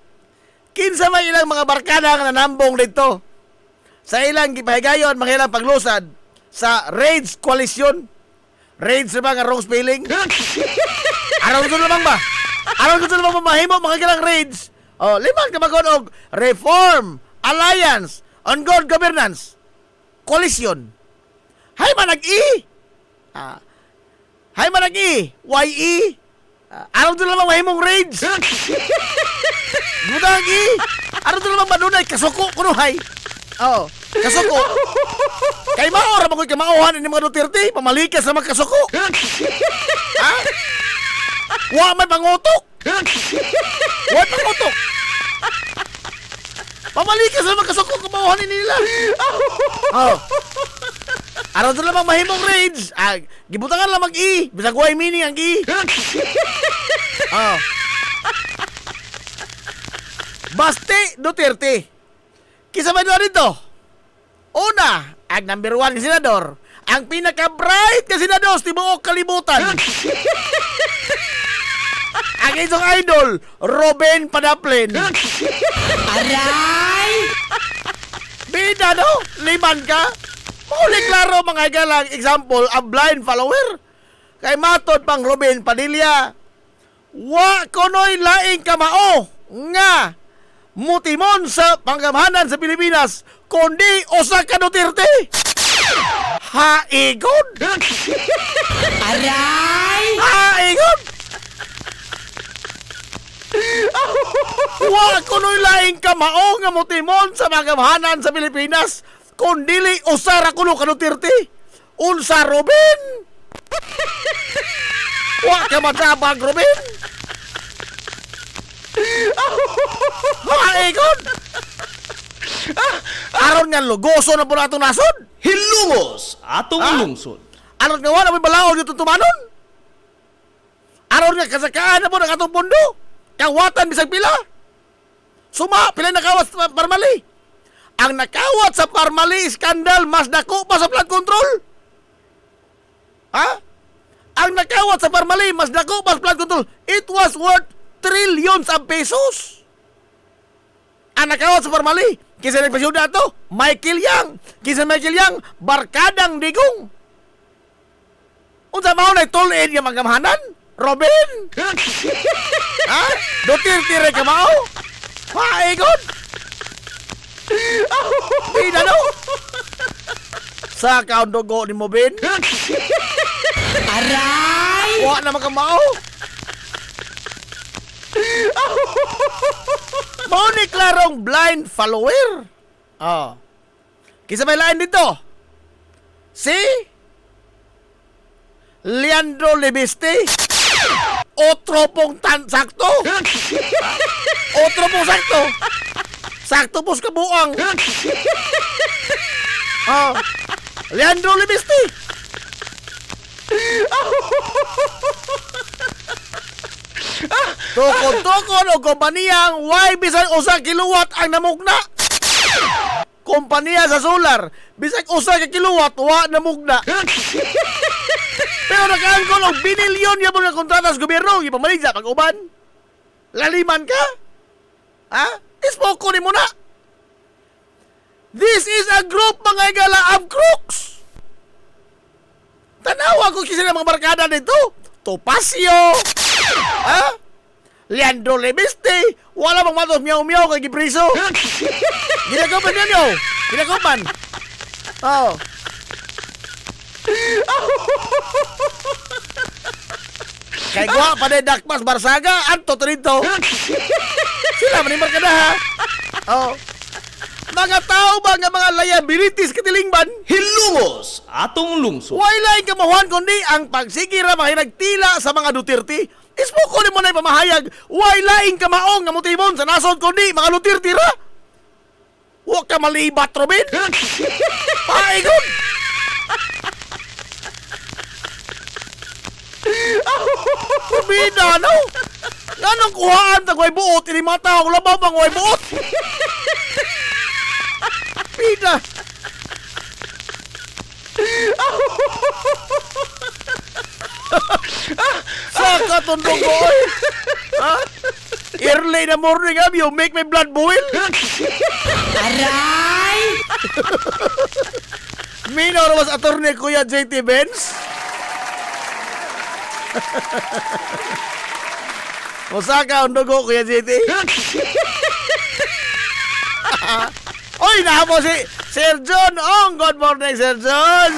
Speaker 3: kinsa may ilang mga barkada nga nanambong dito. Sa ilang gipahigayon, mga ilang paglusad sa Raids Coalition. Raids ba nga wrong spelling? Araw gusto lamang ba? Mahimo mga galang raids. Limang kabagod og Reform Alliance on Good Governance Coalition. Hay manag-i. YE. Araw gusto lamang mahimong raids. Gudagi. Araw gusto lamang madunay kasuko kunuhay. Kasuko. Kay maora magoy kamauhan ini mga Duterte, pamalikas sa mga kasuko. Wa may pangutok. Pamalikas sa mga kasuko kamauhan ini nila. Araw doon lamang mahimong raids. Gibutangan lang mag-i. Bisag way meaning ang i. Baste Duterte. Kisa ba doon dito? Una, ang number 1 senador. Ang pinaka-bright na senador sa tibuok kalibutan. Ang isang idol, Robin Padaplin.
Speaker 2: Aray!
Speaker 3: Bida, no? Liman ka? Muli klaro mga galang example, a blind follower. Kay matod pang Robin Padilla. Wa konoy laing kamao nga mutimon sa panggamhanan sa Pilipinas kundi usa ka Duterte. Haigod.
Speaker 2: Aray!
Speaker 3: Haigod. Wa konoy laing kamao nga mutimon sa panggamhanan sa Pilipinas kundili usa ra kuno ka Duterte. Unsa Robin? Wa ka matabag Robin. Paikon! Aron nga lugoso na po na itong nasod.
Speaker 1: Hilungos atong
Speaker 3: Ah?
Speaker 1: lungsod.
Speaker 3: Aron nga wala may balaod yung tutumanon. Aron nga kasakaan na po ng atong pondo. Kawatan bisag pila. Suma, pila nakawat sa Parmali. Ang nakawat sa Parmali skandal mas dako pa sa flood control. Ha? Ang nakawat sa Parmali mas dako pa sa flood control. It was worth trillions of pesos. Ang nakawat sa Parmali, kisa nagpasyuda to, Michael Yang. Kisa Michael Yang, barkadang digong. Unsa mao na tulid nga magamahanan? Robin? Ha? Dotir-tire ka mao? Paikon? Pina no? Sa kaon dugo ni mo, Ben? Aray! Wa na makamao? Mao ni klarong blind follower. Oh. Kisa may lain dito? Si Leandro Lebiste. Otro pong sakto. Otro pong sakto. Sakto po sa kabuang. Oh. Leandro Lebiste. Tukod-tukod o kompaniyang why bisag usa kiluwat ang namugna. Kompanya sa solar, bisag usa ka kiluwat wa namugna. Pero nakaangkol og binilyon yung mga kontrata sa gobyerno, ipamalig sa pag-uban. Laliman ka? Ha? Ispoko ni mo na. This is a group mga igala of crooks. Tanawa ko kisa ng mga barkada dito. Topacio. Ha? Leandro Lebiste. Wala bang matos miyaw-miyaw kay gipriso. Ginagapan niyo. Ginagapan. Oh. Kay gwa pa na Dakmas Barsaga, Anto Torito. Sila man yung barkada ha. Oh. Mga tao ba nga mga liabilities katilingban?
Speaker 1: Hilungos atong lungsod.
Speaker 3: Wala yung kamahuan kundi ang pagsikira mahinagtila sa mga Duterte. Ispo ni mo na ipamahayag, wala yung kamaong nga mutibon sa nasod kundi mga Duterte ra. Huwag ka malibat, Robin. Paikon. Bida, no? Ganong kuhaan tagway buot, ini mga tao lababang way buot. Bida. Saka tundong ko, oy. Ha? Early in the morning, you make my blood boil.
Speaker 2: Aray!
Speaker 3: Minor was attorney Kuya JT Benz. Osaka ang dugo, Kuya JT. Oy, nahamo si Sir John Ong. Good morning, Sir John.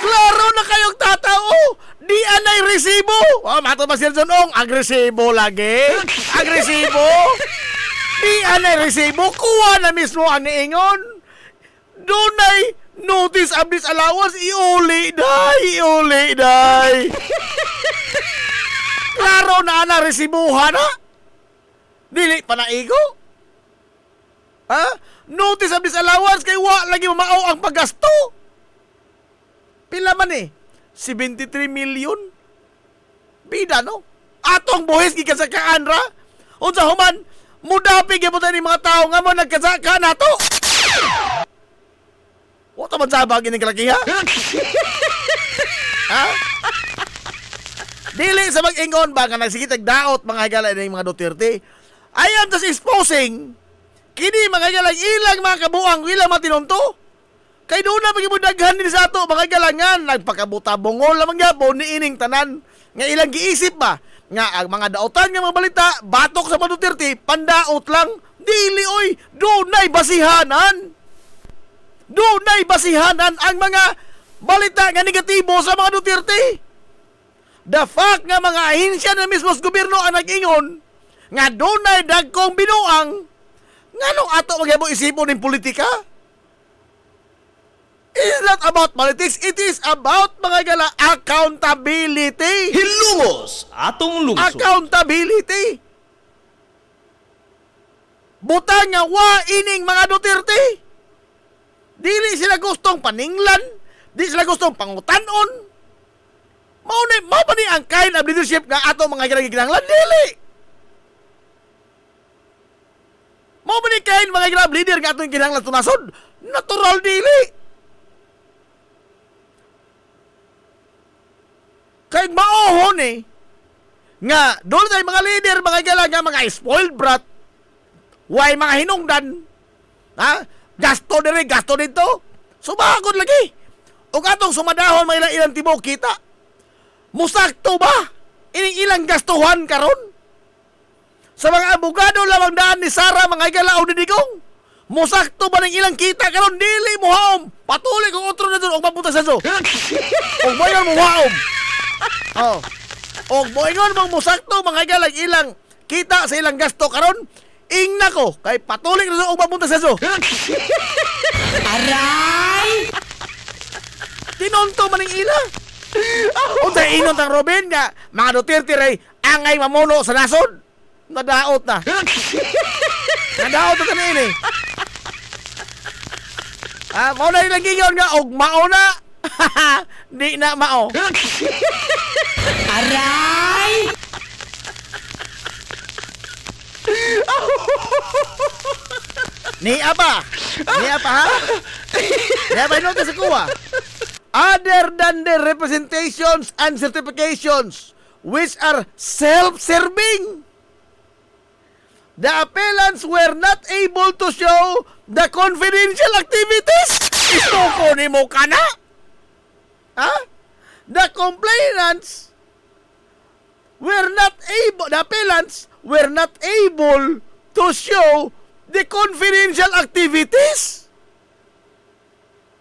Speaker 3: Klaro na kayong tatao. Di anay resibo. Oh, mato ba Sir John Ong? Agresibo lagi. Agresibo. Di anay resibo. Kuha na mismo ang niingon. Dunay notice of disallowance. Iuli, day. Klaro na ana resibuhan, ha? Dili pa na igo? Ha? Notice of disallowance kay wa lagi mamao ang paggasto. Pila man 73 million. Bida, no? Atong buhis gikasakaan ra. Unsa human, mudapi gyapon ni mga tao nga mo nagkasaka nato. Wa ta man sabag ini kalakiha. Ha? Dili sa mag-ingon ba nga nagsigitag daot mga higala ng mga Duterte. I am just exposing kini mga higala ilang mga kabuang ilang matinunto. Kay doon na pagibudaghan din sa ato mga galangan nagpakabuta bungol lamang gyapon ni ining tanan nga ilang giisip ba nga ang mga daotan nga mga balita batok sa mga Duterte pandaot lang dili oy dunay basihanan. Dunay basihanan ang mga balita nga negatibo sa mga Duterte. The fact nga mga ahinsya na mismo sa gobyerno ang nag-ingon nga dunay dagkong binuang nganong ato magyabo isipon ng politika? It's not about politics, it is about mga gala accountability.
Speaker 1: Hilungos atong lungsod.
Speaker 3: Accountability. Butang nga wa ining mga Duterte. Dili sila gustong paninglan, di sila gustong pangutanon. Mao pa ni ang kind of leadership nga ato mga ginagkinahanglan dili. Mao ba ni kind mga grab leader nga atong kinahanglan tunasod? Natural dili. Kay maohon nga doon tayo mga leader, mga gala nga mga spoiled brat, why mga hinungdan, ha? Gasto dire, gasto dito. Sumagod lagi. O atong sumadahon mga ilang tibok kita. Musakto ba? Ilang gastuhan karon? Sa mga abogado lamang daan ni Sara mga gala o didigong. Musakto ba ng ilang kita karon? Dili mo haom. Patuloy kung otro na doon o mapunta sa so. O bayan mo haom. Oh. Og moingon mong musakto mga galag ilang kita sa ilang gasto karon, ingna ko kay patuloy na og mapunta sa so. Aray! Tinonto man ning ila. Unsa inon tang Robin nga mga Duterte ray angay mamuno sa nasod. Nadaot na. Nadaot na kanini. Mao na ilang gingon nga og mao na. Di na mao. Aray! Ni apa ha? Ni apa inote sa kuha? Other than the representations and certifications which are self-serving, the appellants were not able to show the confidential activities. Ito ko ni mo ka na? Ha? The appellants were not able to show the confidential activities.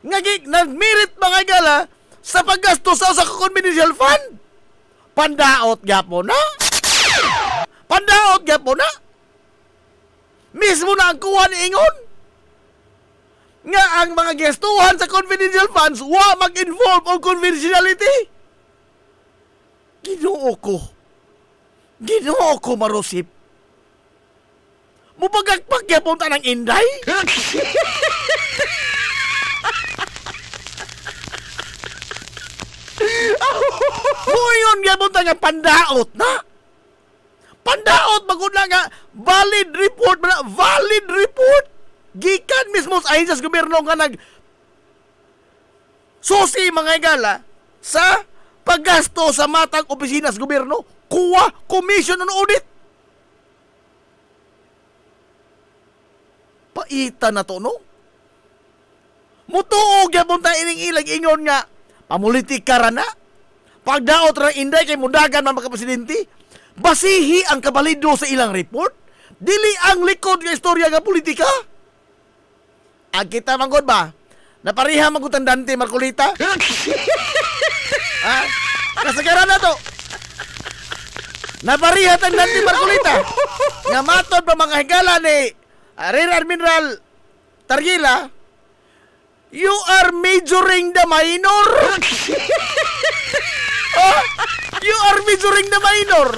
Speaker 3: Nagmerit mga gala sa paggastos sa confidential fund. Pandaot gapo na. Pandaot gapo na. Mismo na ang kuha ni Ingon nga ang mga gestuhan sa confidential funds wa mag-involve o confidentiality. Ginoo ko marusip. Mupagagpag yapon ta ng Inday? Muyon yapon ta nga pandaot na. Pandaot magud na nga valid report. Gikan mismo sa ahensya sa gobyerno nga nag susi mga gala sa paggasto sa matang opisina sa gobyerno, kuha commission on audit. Paita na to, no? Mutuog yapon ta ining ilag ingon nga pamulitika ra na. Pagdaot ra Inday kay mudagan man makapresidente, basihi ang kabalido sa ilang report, dili ang likod nga istorya nga politika. Ang kita manggod ba? Napariha magutan Dante Marcolita? Ha? Kasagaran na to. Napariha tang Dante Marcolita. Nga matod pa mga higala ni Rear Admiral Targila, you are majoring the minor. Oh, you are majoring the minor.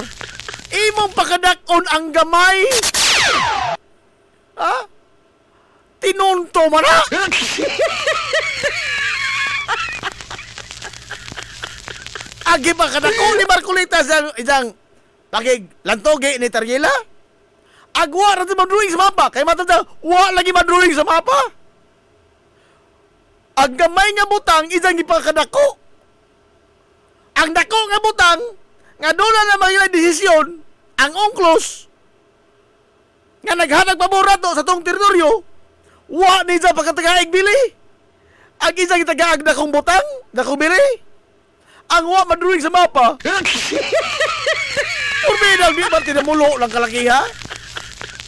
Speaker 3: Imong pakadakon ang gamay. Ha? Tinunto man na. Agi pa kadako ni Marcolita sa isang pagig lantoge ni Targila. Agwa ra madruing sa mapa kay matanda wa lagi madruing sa mapa. Ang gamay nga butang isang ipakadako. Ang dako nga butang nga doon na mga desisyon ang ongklos nga naghanag paborato sa tong teritoryo, wa ni sa pagkatagaig bili. Ang isang itagaag na kong butang, na kong bili, ang wa madruing sa mapa. Urbidang di ba tinamulo lang kalakiha?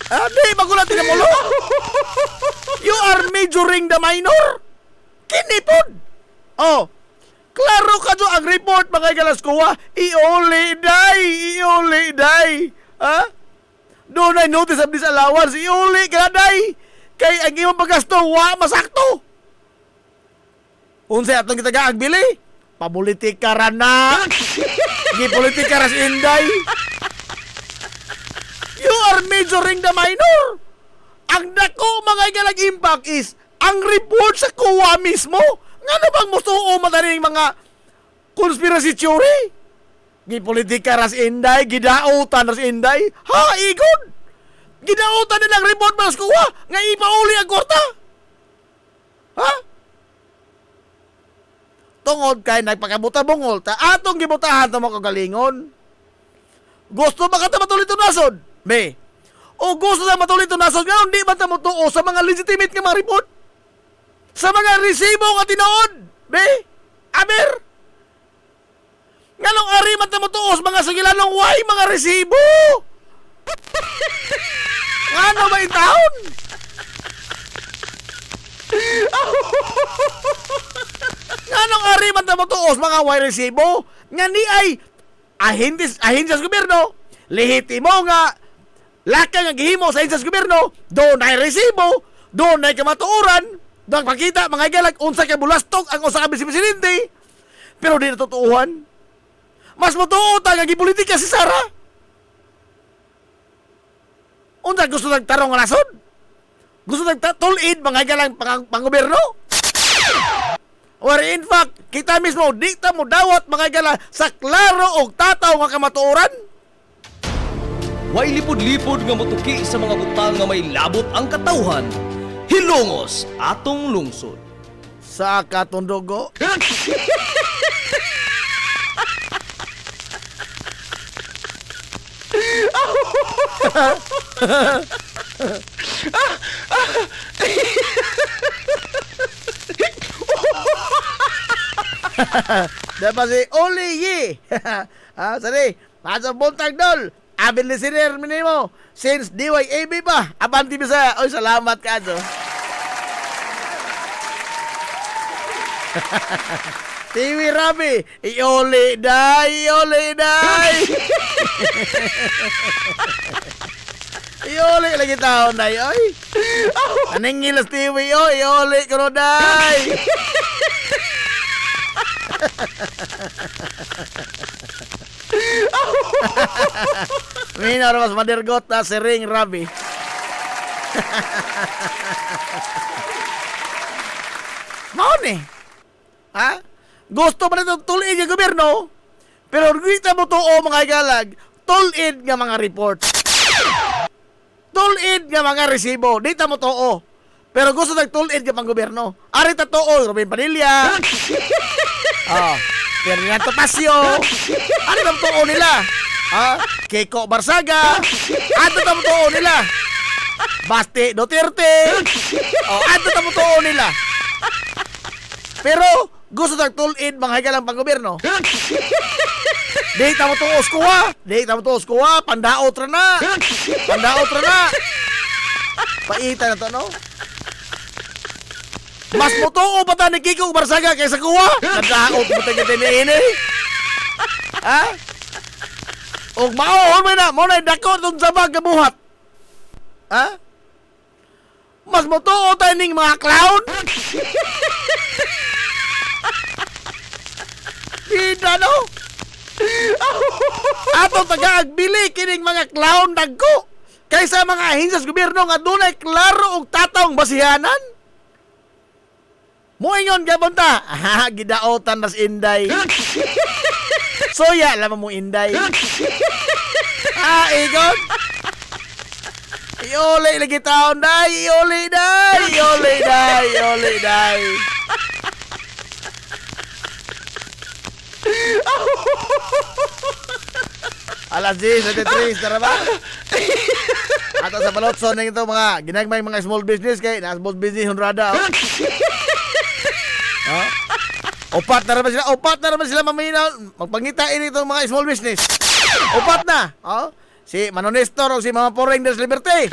Speaker 3: Di magulat tinamulo. You are majoring the minor. Kinipod. Oh, klaro ka do ang report mga galaskuha. Iuli day. Ha? Doon ay notice of disallowance. Iuli ka day. Kay ang iyong paggasto, wa masakto. Unsay atong kita bili? Papolitika ra na. Di politika ra si Inday. You are majoring the minor. Ang dako mga igalag impact is ang report sa kuwa mismo. Nga na bang musuo madaling mga conspiracy theory? Gipolitika ras inday, gidautan ras inday. Ha, igod! Gidautan nilang report mas kuwa nga ipauli ang korta. Ha? Tungod kay nagpakabuta bungol ta atong gibutahan ta mo kagalingon. Gusto ba ka ta matuloy tunasod? Be. O gusto na matuloy tunasod nga di ba ta mo tuo sa mga legitimate nga mga report? Sa mga resibo nga tinuod? Be. Aber. Nganong ari man ta mo tuo sa mga sugilanong way mga resibo? Ano ba yung taon? Nganong ari man ta mo tuo sa mga way resibo? Nga ni ay ahensya sa gobyerno, lehitimo nga laka nga gihimo sa ahensya sa gobyerno, doon ay resibo, doon ay kamatuoran, doon pakita mga galag unsa kay bulastok ang usa ka vice-presidente. Pero di natutuuhan. Mas motuo ta nga gipolitika si Sara. Unsa gusto nagtarong nga nasod? Gusto nagtulid mga galang pang-gobyerno? Or in fact, kita mismo, di ta mo dawat mga gala sa klaro o tataw nga kamatuoran?
Speaker 1: Way lipod-lipod nga motuki sa mga butang nga may labot ang katawhan. Hilongos atong lungsod.
Speaker 3: Sa katundugo? Dapat si Oli Yi. Sorry, pasok buntag dol. Abin listener minimo. Since DYAB pa. Abanti bisa. Oy, salamat ka do. TV Rabi. Ioli day. Ioli day. Ioli lagi taon day. Oy. Anong ngilas TV. Oy, ioli ko day. Minor mas madergot na si Ring Rabi. Maon eh. Ha? Gusto pa nito tulid yung gobyerno, pero kita mo to o mga galag, tulid nga mga report. Tulid nga mga resibo. Dita mo to o. Pero gusto nagtulid nga pang gobyerno. Ari ta to o, Robin Padilla. Fernando Pasio. Ano tam tuo nila? Keiko Barsaga. Ano tam tuo nila? Basti Duterte. Ano tam tuo nila? Pero gusto nagtulid mga higalang panggobyerno. Di tamo tuo skuwa. Di tamo tuo skuwa. Pandaot ra na. Pandaot ra na. Paita na to, no? Mas mutuo pa ta ni Kiko Barsaga kaysa kuwa. Nadaot mo tayo din ini. Ha? O maoon mo na. Mo na dako itong sabag kabuhat. Ha? Mas mutuo tayo ning mga clown. Hindi no? Ato taga-agbili kining mga clown dagko. Kaysa mga ahinsas gobyerno nga dunay klaro og tataong basihanan. Muingon gabon ta. Gidaotan nas inday. Soya lamang mo inday. Igon. Ioli lagi taon day. Ioli day. Ioli day. Ioli day. Alas 10:33 tara ba? Ato sa balotson na ito mga ginagmay mga small business kay na small business honrada. Opat na naman sila maminaw. Magpangitain itong mga small business. Opat na. Si Manonestor o si Mama Poreng des Liberté.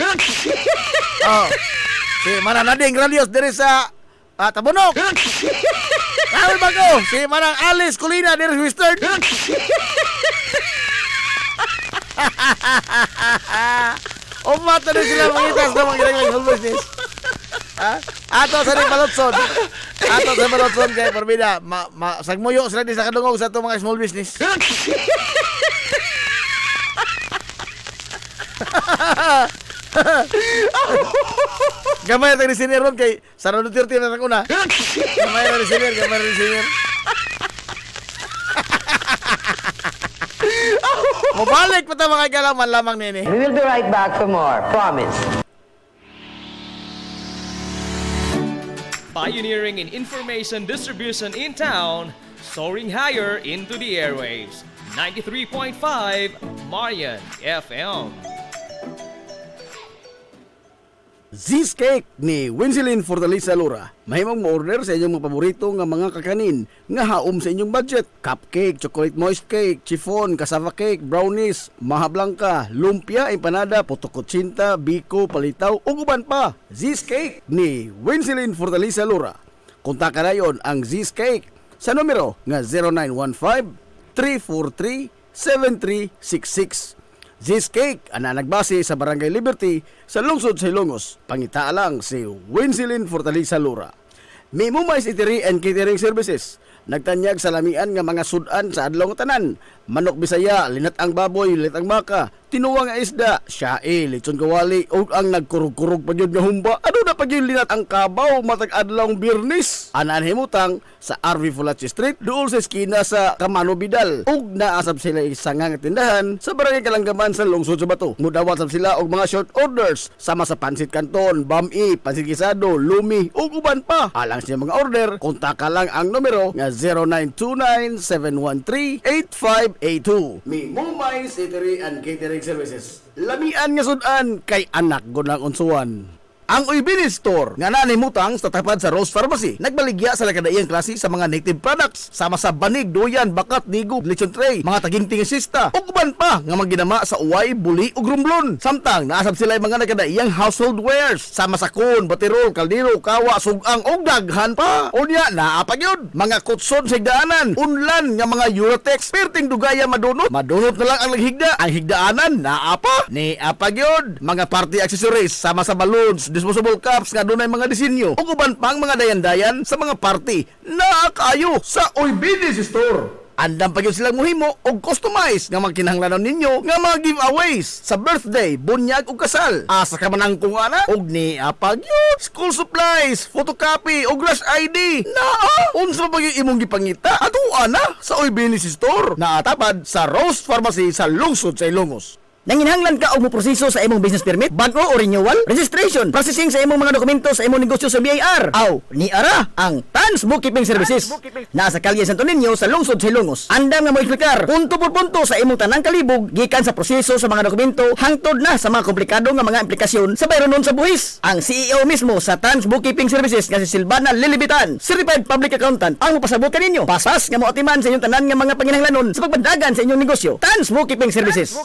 Speaker 3: Si Mananading Ralios dari sa Tabunok. Kami bago. Si Manang Alice Colina dari Western. Opat na rin sila mangitas na mga ginagmay small business. Ato sa rin balotson. Ato sa balotson kay Porbida. Sagmuyo sila di sa kadungog sa itong mga small business. Gamay na ni senior ron kay Sara Duterte na una. Gamay na ni senior, gamay na ni senior. Mabalik pa ta mga kalaman lamang nini.
Speaker 6: We will be right back for more. Promise.
Speaker 1: Pioneering in information distribution in town, soaring higher into the airwaves. 93.5 Marian FM.
Speaker 3: Z's Cake ni Winsilin Fortaleza Lura. Mahimong mo-order sa inyong mga paborito nga mga kakanin nga haom sa inyong budget. Cupcake, chocolate moist cake, chiffon, cassava cake, brownies, maha blanca, lumpia, empanada, potokotsinta, biko, palitaw, ug uban pa. Z's Cake ni Winsilin Fortaleza Lura. Kontakan na yon ang Z's Cake sa numero nga 0915-343-7366. Z's Cake ana nagbase sa Barangay Liberty sa lungsod sa Ilongos. Pangita lang si Winsilin Fortaleza Lura. May Mumais Eatery and Catering Services. Nagtanyag sa lamian nga mga sudan sa adlaw nga tanan. Manok Bisaya, linat ang baboy, linat ang baka, tinuwa nga isda, siyae, lechon kawali, ug ang nagkurug-kurug pa gyud nga humba. Ano na pa gyud linat ang kabaw matag adlaw Biyernes. Anan himutang sa RV Fulache Street duol sa eskina sa Camano Bidal. Ug naasab sila isang nga tindahan sa Barangay Kalanggaman sa lungsod sa Bato. Mudawat sab sila og mga short orders sama sa pansit kanton, bami, pansit gisado, lumi ug uban pa. Alang sa mga order, kontaka lang ang numero nga 0929-713-8582. May Mumais Eatery and Catering Services. Lamian nga sudan kay anak gunang unsuan. Ang Uybini Store nga nanimutang sa tapat sa Rose Pharmacy nagbaligya sa lakadaiyang klase sa mga native products sama sa banig, duyan, bakat, nigo, lechon tray, mga taginting sista ug uban pa nga magginama sa uway, buli ug rumblon. Samtang naasab sila mga nakadaiyang household wares sama sa kun, batirol, kaldero, kawa, sugang ug daghan pa. Unya naa pa gyud mga kutson sa higdaanan, unlan nga mga Eurotex perting dugaya madunot na lang ang naghigda. Ang higdaanan naa pa ni apa gyud mga party accessories sama sa balloons, disposable cups nga dunay mga disenyo ug uban pang mga dayan-dayan sa mga party na kayo sa Uybini Store. Andam pa gyud silang mohimo og customize nga magkinahanglanon ninyo nga mga giveaways sa birthday, bunyag ug kasal. Asa ka man ang kung ana og ni apag yun. School supplies, photocopy ug rush ID. Naa, unsa pa gyud imong gipangita? Ato ana sa Uybini Store. Naatapad sa Rose Pharmacy sa lungsod sa Ilongos.
Speaker 4: Nanginhanglan ka og mo proseso sa imong business permit, bago o renewal, registration, processing sa imong mga dokumento sa imong negosyo sa BIR. Aw, ni ara ang Tans Bookkeeping Services. Nasa kalye Santo Niño sa lungsod sa Ilongos. Andam nga mo eksplikar punto por punto sa imong tanang kalibog gikan sa proseso sa mga dokumento hangtod na sa mga komplikado nga mga implikasyon sa bayronon sa buhis. Ang CEO mismo sa Tans Bookkeeping Services nga si Silvana Lilibitan, Certified Public Accountant, ang mapasabot kaninyo. Pasas nga mo atiman sa inyong tanan nga mga panginahanglanon sa pagbandagan sa inyong negosyo. Tans Bookkeeping Services.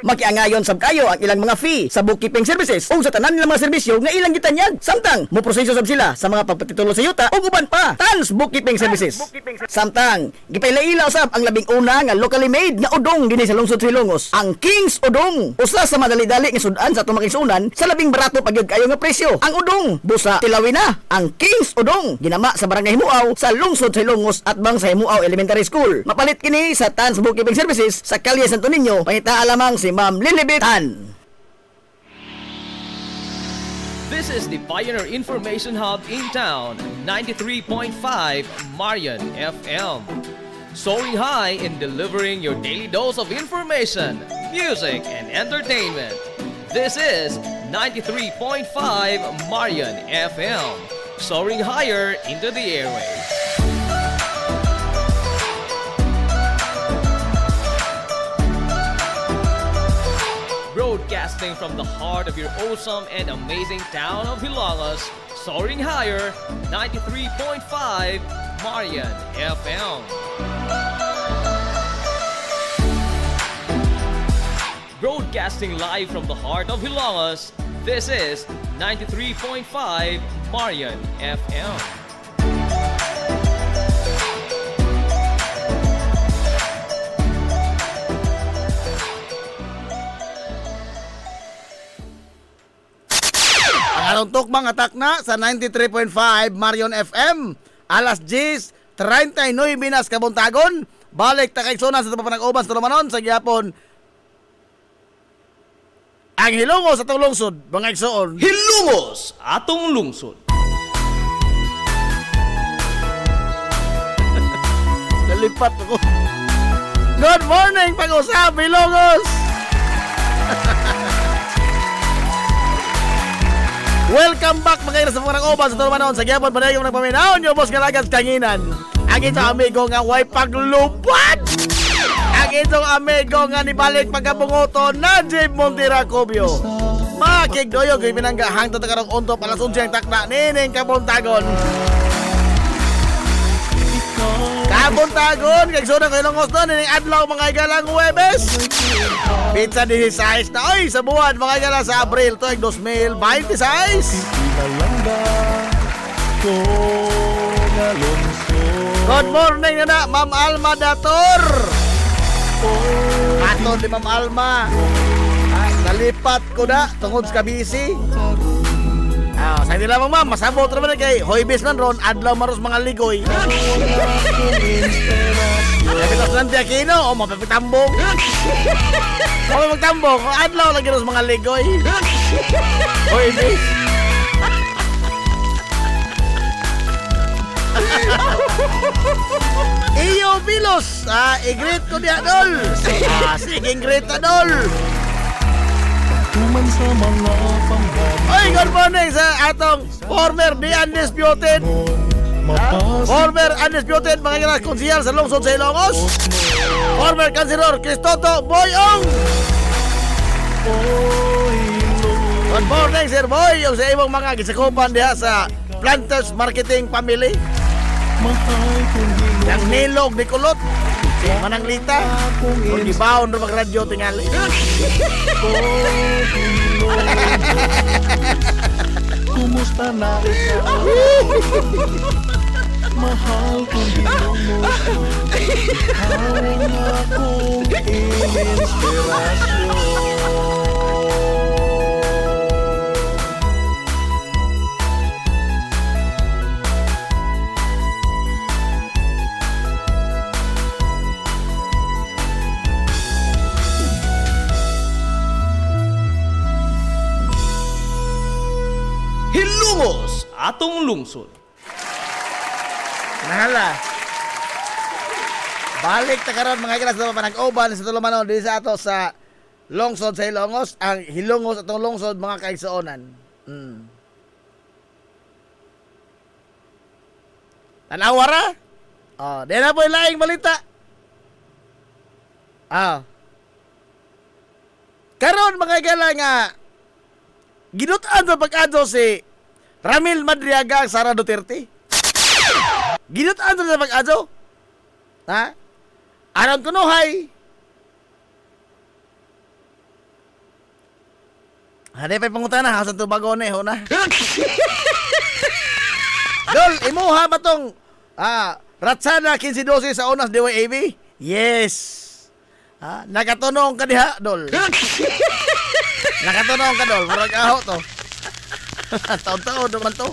Speaker 4: Makiangayon sab kayo ang ilang mga fee sa bookkeeping services o sa tanan nilang mga serbisyo nga ilang gitanyag. Samtang mo proseso sab sila sa mga pagpatitulo sa yuta o uban pa. Tans Bookkeeping Services. Samtang gipailaila usab ang labing una nga locally made nga udong dinhi sa lungsod sa Ilongos, ang King's Udong. Usa sa madali-dali nga sudan sa atong makisunan sa labing barato pagyud kayo nga presyo. Ang udong busa Tilawina, ang King's Udong ginama sa Barangay Himuaw sa lungsod sa Ilongos at bang sa Himuaw Elementary School. Mapalit kini sa Tans Bookkeeping Services sa kalye Santo Niño. Pangita lamang si Ma'am Lilibitan.
Speaker 1: This is the Pioneer Information Hub in town, 93.5 Marian FM. Soaring high in delivering your daily dose of information, music, and entertainment. This is 93.5 Marian FM. Soaring higher into the airwaves. Broadcasting from the heart of your awesome and amazing town of Hilangas, soaring higher, 93.5 Marian FM. Broadcasting live from the heart of Hilangas, this is 93.5 Marian FM.
Speaker 3: Ang tukmang atak na sa 93.5 Marion FM. Alas 10:39 minas kabuntagon. Balik ta kay Sona sa tapapanag-uban sa Romanon sa gihapon. ang hilongos sa atong lungsod, mga igsoon.
Speaker 1: Hilungos atong lungsod.
Speaker 3: Nalipat ako. Good morning, pag-usap, hilongos! Welcome back mga ina sa mga oban sa Tulumanon sa Gyapon Panayong nagpaminaon nyo boss Galagat Kanginan. Ang itong amigo nga way paglupad. Ang itong amigo nga nibalik pagkabungoto na Jib Monteracobio. Makikdoyo kay pinangga hangtod karong unto palas unsay ang takna nining kabuntagon. Kabuntagon kay suna kay Longos doon nining adlaw mga igalang Huwebes. Pizza 16 na oy sa buwan mga igala sa Abril tuig 2026. Good morning na Ma'am Alma Dator. Aton di Ma'am Alma. Nalipat ko na tungod sa busy. Sa hindi lamang ma'am, masabot naman kay Huwebes man ron, adlaw maros mga ligoy. Kapitas nanti Aquino, o mapapitambong. O magtambong, adlaw lagi ros mga ligoy. Huwebes. Iyo Pilos, i-greet ko niya dol. Sige greet na dol. Oy, good morning sa atong former The Undisputed. Former Undisputed mga kailangan konsihal sa lungsod sa Ilongos. Former Kansilor Cristoto Boyong. Good morning Sir Boy, yung sa ibang mga gisakupan diha sa Planters Marketing Family. Yang nilog ni kulot Manang Lita kung ibaon na magradyo tingali.
Speaker 5: Kumusta na ikaw? Mahal kong dinumusto. Ikaw ang akong inspirasyon.
Speaker 1: Hilungos atong lungsod.
Speaker 3: Nahala. Balik ta karon mga kilas sa panag-uban sa Tulumanon dito sa ato sa lungsod sa Ilongos, ang hilungos atong lungsod mga kaigsuonan. Tanawara? Di na po ilaing balita. Karon mga gala nga ginutaan sa pag-adto si Ramil Madriaga ang Sara Duterte. Ginutaan sa pag-adto. Aron kunuhay. Hadi pa pangutana ha sa tubagone ho na. Dol, imuha ba tong Ratsana 15-12 sa unas DYAB? Yes. Nakatunong ka diha, Dol. Nakatunong ka, Dol. Murag aho to. Taon-taon naman to.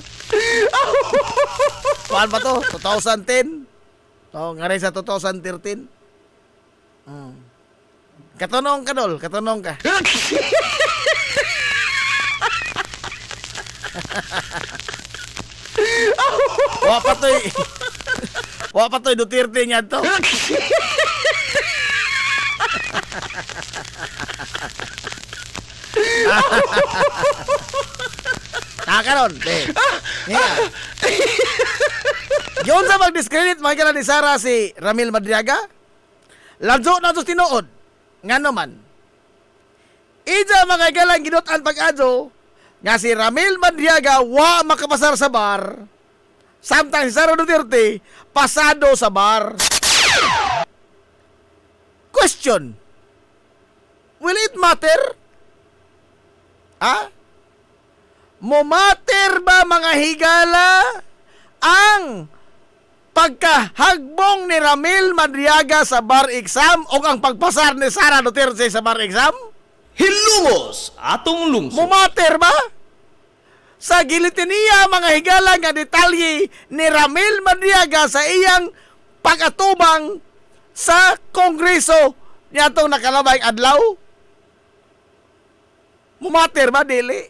Speaker 3: Kuhaan ba to? 2010? Nga rin sa 2013? Katunong ka, Dol. Katunong ka. Wa pa to'y Duterte niya to. Karon, yun sa mag-discredit mga ni Sara si Ramil Madriaga. Ladyo na to tinuod. Nga naman. Ija mga galang ginutan pag-adyo nga si Ramil Madriaga wa makapasar sa bar. Samtang si Sara Duterte pasado sa bar. Question. Will it matter? Mumater ba mga higala ang pagkahagbong ni Ramil Madriaga sa bar exam o ang pagpasar ni Sara Duterte sa bar exam?
Speaker 1: Hilungos atong lungsod.
Speaker 3: Mumater ba? Sa gilitiniya mga higala nga detalye ni Ramil Madriaga sa iyang pag-atubang sa Kongreso niyatong nakalabay adlaw? Mumater ba, dili?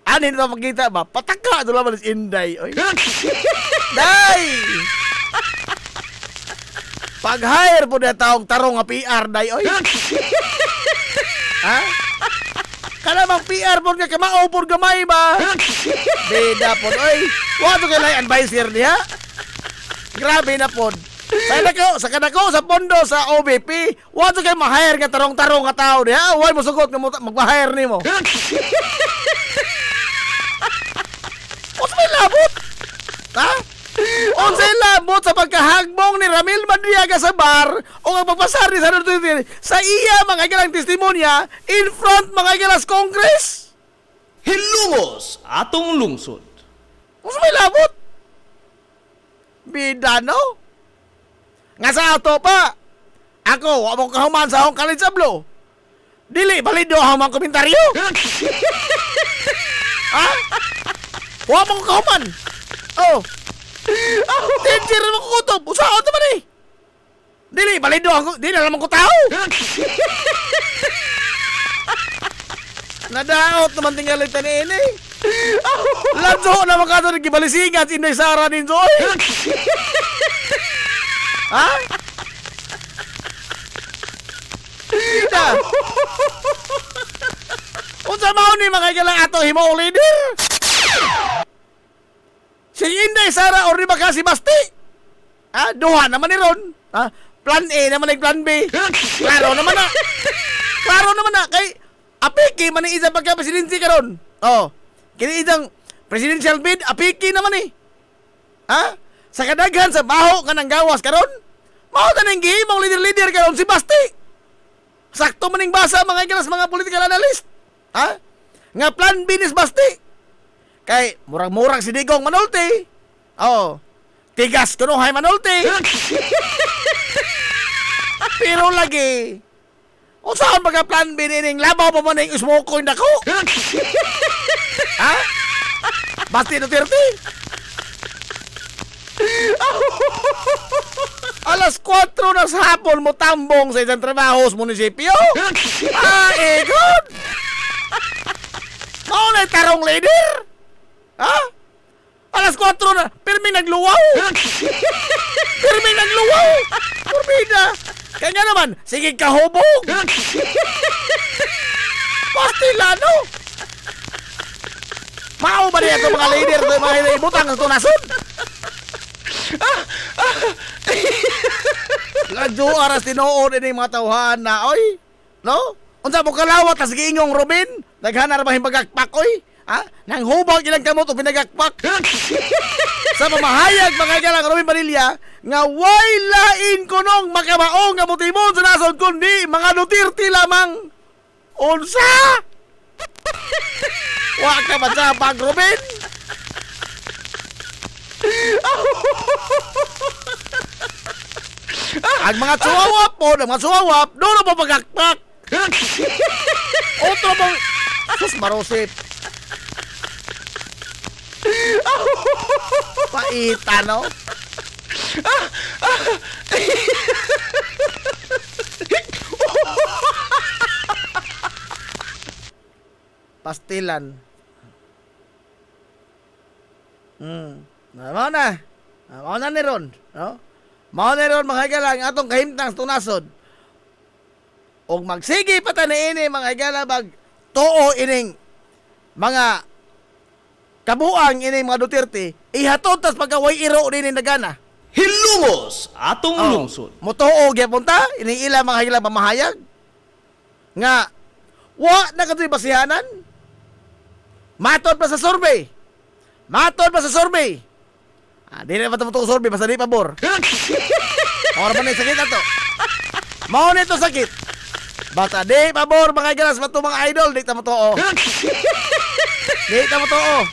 Speaker 3: Anin ito magkita ba? Pataka ito naman si Inday. Oy. Day! Pag-hire po na taong tarong nga PR, day. Oy. Ha? Kanamang PR po nga kamao po gamay ba? Beda po. Oy. Wato kailangan advisor niya. Grabe na po. Sa kanako, sa pondo, sa OBP, wato kayo ma-hire nga tarong-tarong nga tao niya. Huwag mo sugot nga mag-hire ni mo. Unsay labot? Ha? Unsay labot sa pagkahagbong ni Ramil Madriaga sa bar o ang pagpasar ni Sara Duterte sa iya mga igalang testimonya in front mga igalas Congress?
Speaker 1: Hilungos atong lungsod.
Speaker 3: Unsay labot? Bida, no? Nga sa ato pa, ako, wa mo kahuman sa akong college ablo. Dili, balido ang mga komentaryo. Ha? Wa mo kahuman. Oh. Teacher mo kukutob. Usaon naman eh. Dili, balido ako. Dili, alam ko tao. Nadaot naman tingalitan ni ini. Lanso na makato nagibalisingan si Inday Sara ninyo. Ha? Ida. Unsa mao ni mga igalang ato himo leader? Si Inday Sara or ba kasi Basti? Ah, duha naman ni ron. Ah, plan A naman ay plan B. Klaro naman na. Klaro naman na kay apiki man ni isa pagka presidency karon. Oh. Kini isang presidential bid apiki naman eh. Ha? Sa kadaghan sa baho nga nang gawas karon, mao ta ning gihimong leader karon si Basti. Sakto man ning basa mga igalas mga political analyst. Ha? Nga plan B ni Basti. Kay murag-murag si Digong Manolti. Oh. Tigas kuno hay Manolti. Pero lagi usahan baga plan B ning labaw pa man ning usmoko indako. Ha? Basti Duterte. Alas 4 na sa hapon mo tambong sa isang trabaho sa munisipyo. Good. Mao na tarong leader. Ha? Alas 4 na, pirmi nagluwaw. Pirmi nagluwaw. Purbida. Kaya nga naman, sige kahubog. Pastilano. Mao ba niya itong mga leader ito mga ibutang ang tunason? Ladyo aras tinuod ini mga tawhan na, oy. No? Unsa mo kalawat tas giingong Robin? Naghanar ba himbagakpak, oy? Ha? Nang hubag ilang kamot o pinagakpak. Sa mamahayag mga galang Robin Padilla nga way lain kunong makabaong nga motimon sa nasod kundi mga Duterte lamang. Unsa? Wa ka ba sa pag Robin? Ang mga suwawap po, ang mga suwawap, doon na po pagakpak. Otro pong, sus marosip. Paita, no? Pastilan. Mao na ni ron, no? Mao na ron mga igalang atong kahimtang tunasod. Og magsige pa ta niini mga igala bag tuo ining mga kabuang ining mga Duterte ihatod tas pagkaway iro din nagana.
Speaker 1: Hilungos atong lungsod.
Speaker 3: Motuo gyapon ta ining ila mga igala mamahayag nga wa na kadto basihanan. Matod pa sa survey. Di na matutong survey, basta di pabor. Mawala pa na sakit na to. Mawala na ito sakit. Basta di pabor, mga galas, mato mga idol, di ta mo to, oh. Di ta mo to, oh.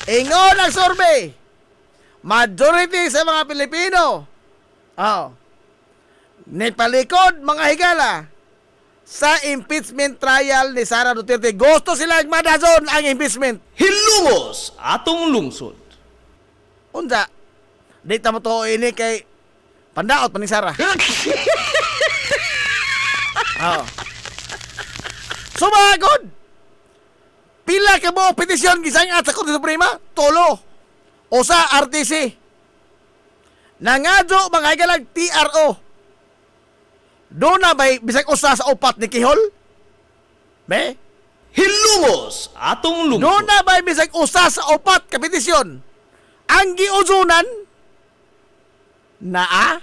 Speaker 3: Ingon ang survey. Majority sa mga Pilipino, nipalikod, mga higala, sa impeachment trial ni Sara Duterte. Gusto silang madazon ang impeachment.
Speaker 1: Hilungos atong lungsod.
Speaker 3: Unsa? Di ta mo to ini kay pandaot pa ni Sara. Sumagod! Pila ka mo petisyon gisangat sa Korte Suprema? Tulo. O sa RTC. Nangadyo mga igalag TRO. Doon na may bisag usa sa upat ni Kihol? Be?
Speaker 1: Hilumos atong lungsod.
Speaker 3: Doon na may bisag usa sa upat ka petisyon. Ang giuzunan na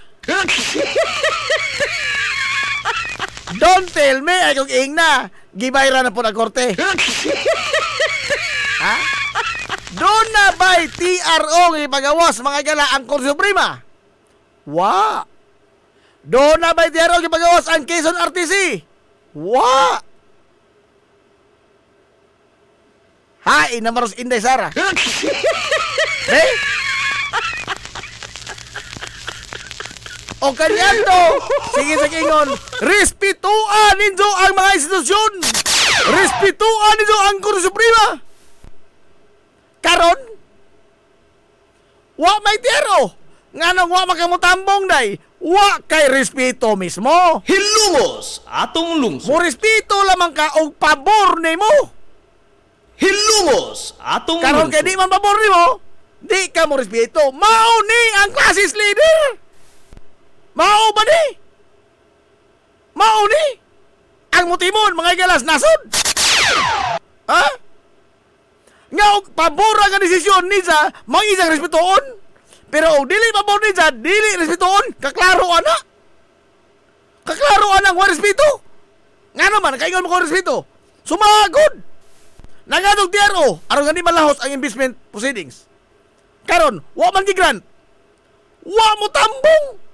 Speaker 3: Don't tell me ay kung ing na gibayra na po ng korte. Ha? Doon na ba'y TRO ng ipagawas mga gala ang Korte Suprema? Wa! Doon na ba'y TRO ng ipagawas ang Quezon RTC? Wa! Hain na maros Inday Sara. Eh? O kanyan to, sige sa kingon, respetuan ninyo ang mga institusyon. Respetuan ninyo ang Korte Suprema. Karon, wa may tiyero. Nga nang wa makamutambong day, wa kay respeto mismo.
Speaker 1: Hilumos atong lungsod.
Speaker 3: Mo respeto lamang ka og pabor nimo.
Speaker 1: Hilumos atong
Speaker 3: Karon kay
Speaker 1: lungsod.
Speaker 3: di man pabor nimo, di ka mo respeto. Mao ni ang classist leader. Mao ba ni? Mao ni? Ang mutimon mga galas nasod. Ha? Nga og pabor ang desisyon ni sa mga isang respetuon. Pero og dili pabor ni sa dili respetuon, kaklaro ana. Kaklaro ana ang wa respeto. Nga naman kaingon mo ko respeto. Sumagod. Nangadog TRO aron gani malahos ang investment proceedings. Karon, wa man gigrant. Wa mo tambong.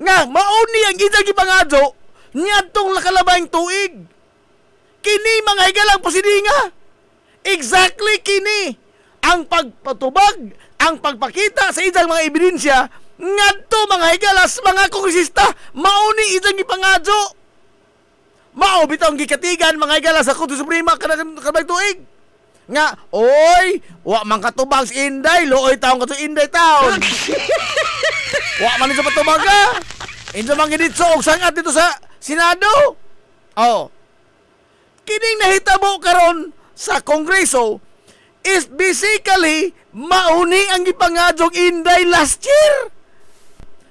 Speaker 3: Nga mauni ang isang gipangadyo ngadtong nakalabayng tuig. Kini mga higalang prosidinga. Exactly kini ang pagpatubag, ang pagpakita sa isang mga ebidensya ngadto mga higalas mga kongresista mauni isang gipangadyo. Mao bitaw gikatigan mga higalas sa Korte Suprema kada tuig. Nga, oy, wa man katubag si Inday, looy taong kato Inday taon. Wa man sa patubag ka. Insa man giditso og sangat dito sa Senado. Oh. Kining nahitabo karon sa Kongreso is basically mauni ang gipangadjog Inday last year.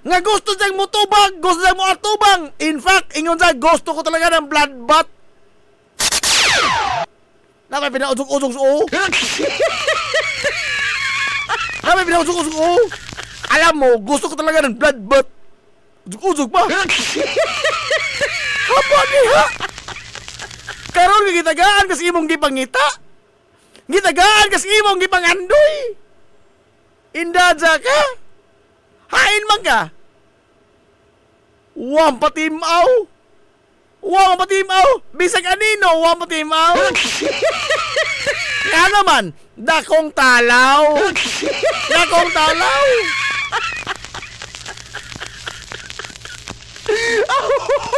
Speaker 3: Nga gusto siyang mutubag, gusto siyang muatubang. In fact, ingon siya, gusto ko talaga ng bloodbath. Napay pinaudsog-udsog sa uho. Napay pinaudsog-udsog sa uho. Alam mo, gusto ko talaga ng bloodbath. Udsog-udsog pa. Hapa niya. Karon nga gitagaan kasi imong gipangita. Gitagaan kasi imong gipangandoy. Indadya ka. Hain man ka. Wang patimaw. Wang patimaw. Bisag anino, wang patimaw. Nga naman, dakong talaw. Dakong talaw.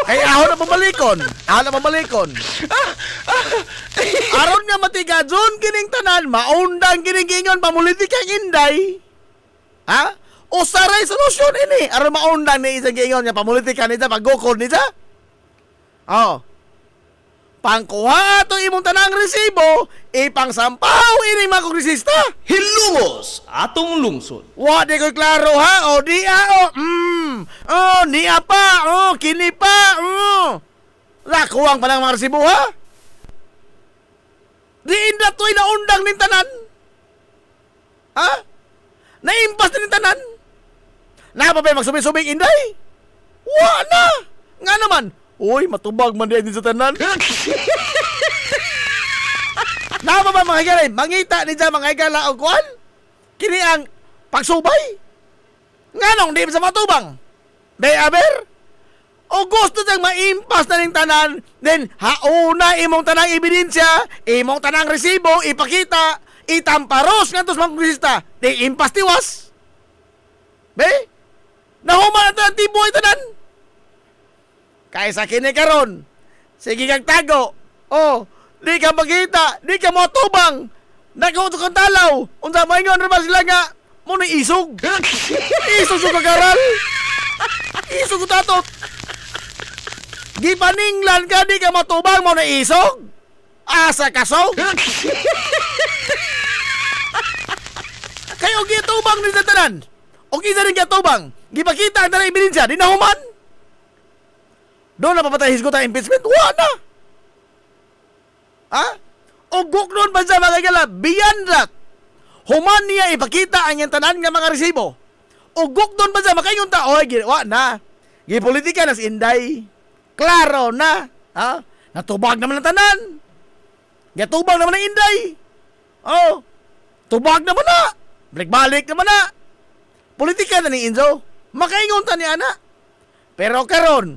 Speaker 3: Ay ahon na pamalikon. Ahon na pamalikon. Aron nga matigadyon kining tanan, maundang kining gingon pamulitikang Inday. Ha? O saray solusyon ini. Aron maundang ni isang gingon nga pamulitika nita paggukod nita. Oh. Pangkuha ato imong tanang resibo, ipangsampaw ining mga kongresista.
Speaker 1: Hilumos atong lungsod.
Speaker 3: Wa di ko'y klaro ha. O di o ni pa. Kini pa. Lakuwang pa ng mga resibo ha. Di inda to'y naundang ning tanan. Ha? Naimpas na ning tanan. Napapay magsubing-subing Inday. Wa na. Nga naman. Uy, matubag man din sa tanan. Napapay mga higalay. Mangita ni dyan mga higala o kuhan. Kini ang pagsubay. Nga nung di sa matubang. May aber. O gusto diyang maimpas na ning tanan, then hauna imong tanang ebidensya, imong tanang resibo, ipakita, itamparos nga tos mga kongresista, di impas tiwas. Be? Nahuman na ang tibuhay tanan. Kaysa kini karon, sige kang tago. Oh, di ka makita, di ka matubang. Nagkauto kang talaw. Unsa maingon ra ba sila nga mo na isog. Isog sa kagaral. Isog tatot. Di paninglan ka, di ka matubang mo na isog. Asa kasog? Kayo gitubang ni sa tanan. O isa rin gitubang. Gipakita ang tanang ebidensya. Di nahuman. Doon na papatay hisgot ang impeachment. Wa na. Ha? O guknon ba sa mga gala? Beyond that. Human niya ipakita ang yung tanan nga mga resibo. O guknon ba sa makaingon ta? Oy, wa na. Gipolitika na si Inday. Klaro na. Ha? Natubag naman ang tanan. Gatubag naman ang Inday. Oh. Tubag naman na. Balik-balik naman na. Politika na ni Inzo. Makaingon ta ni ana. Pero karon,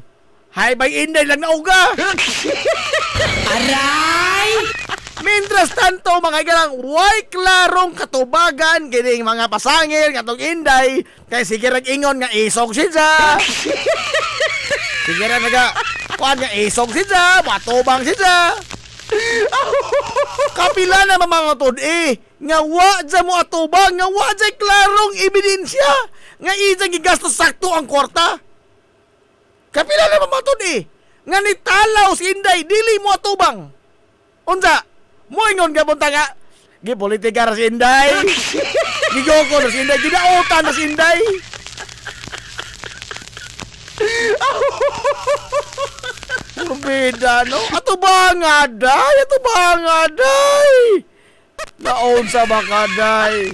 Speaker 3: hay bay Inday lang na uga.
Speaker 2: Aray!
Speaker 3: Mientras tanto, mga galang, way klarong katubagan kining mga pasangil katong Inday kay sige ingon nga isog siya. Sige ra naga kuan nga isog siya, matubang siya. Kapila na mga tod nga wa dya mo atubang, nga wa dya klarong ebidensya nga isa gigastos sakto ang kwarta. Kapila na mga tod nga nitalaw si Inday dili mo atubang. Unsa? Mo ingon gabunta nga gipolitika ra si Inday. Gigoko na si Inday, gidaotan na si Inday. Beda, no? Ato ba nga, day? Ato ba nga, day? Naon sa baka, day?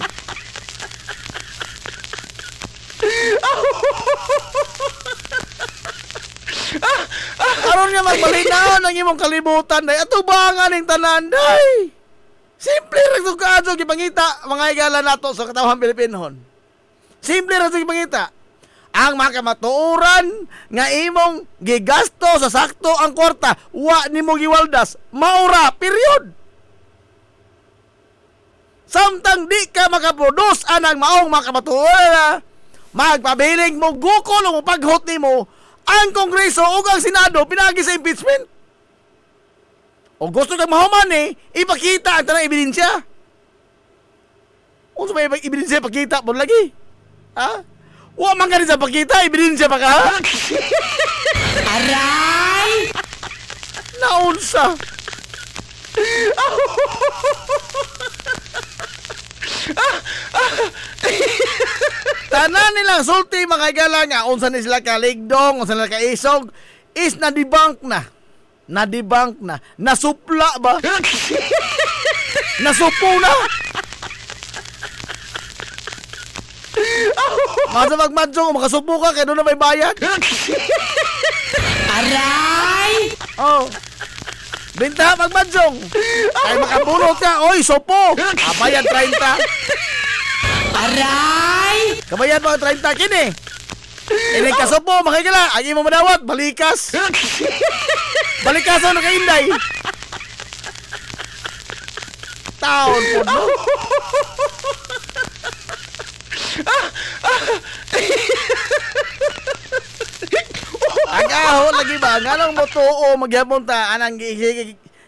Speaker 3: Aron nga magbalinaw ng imong kalibutan, day. Ato ba nga ning tanan, day? Simple rin ito kaadso gipangita, mga igala nato sa katawang Pilipinon. Simple rin ito gipangita. Ang mga kamatuoran nga imong gigasto sa sakto ang kwarta, wa nimo giwaldas, maura, period. Samtang di ka makaproduce anang maong mga kamatuoran, magpabiling mo gukol o paghot nimo ang Kongreso o ang Senado pinagi sa impeachment. O gusto kang mahuman ipakita ang tanang ebidensya. O sa may ebidensya ipakita mo lagi. Ha? Wa man ka rin sa pakita, ebidensya pa ka, ha?
Speaker 2: Aray!
Speaker 3: Naunsa? Tanan nilang sulti mga igala nga unsa ni sila kaligdong, unsa nila kaisog is na-debunk na. Na-debunk na. Nasupla ba? Nasupo na? Masa magmadsong, makasupo ka, kaya doon na may bayad.
Speaker 2: Aray!
Speaker 3: Oh. Binta magmadsong. Ay makabunot ka, oy, sopo. Bayad 30.
Speaker 2: Aray!
Speaker 3: Kabayad mo ang 30 kini. Iling kasupo, makikila. Ang imo madawat, balikas. Balikasan na kainday. Taon po, no? Agaho lagi ba nganong mo tuo magyapon ta anang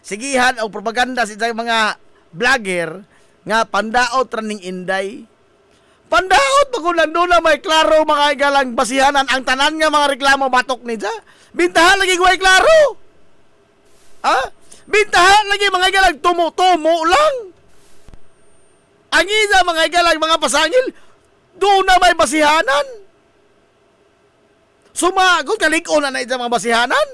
Speaker 3: sigihan o propaganda sa mga vlogger nga pandaot raning Inday. Pandaot pag nandun na may klaro mga igalang basihanan ang tanan nga mga reklamo batok ni ja. Bintahan lagi guay klaro. Ha? Bintahan lagi mga igalang tumo-tumo lang. Ang isa mga igalang mga pasangil doon na may basihanan. Sumagot ka likon na na mga basihanan.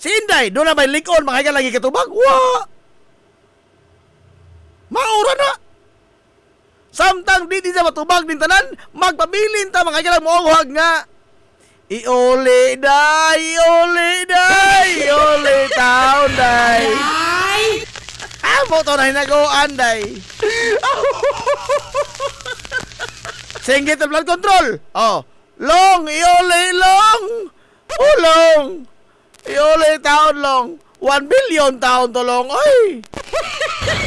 Speaker 3: Si Inday, doon na may likon, mga ka lagi katubag. Wa! Maura na. Samtang di sa matubag din tanan, magpabilin ta mga ka lang mo'oghag nga. Iuli, day! Iuli, day! Iuli, taon, day!
Speaker 2: Ay!
Speaker 3: Amo to na hinagoan, day! Singgit ang blood control. Oh, long, iole, long. Oh, long. Iole, taon, long. 1 billion taon to, long. Oy.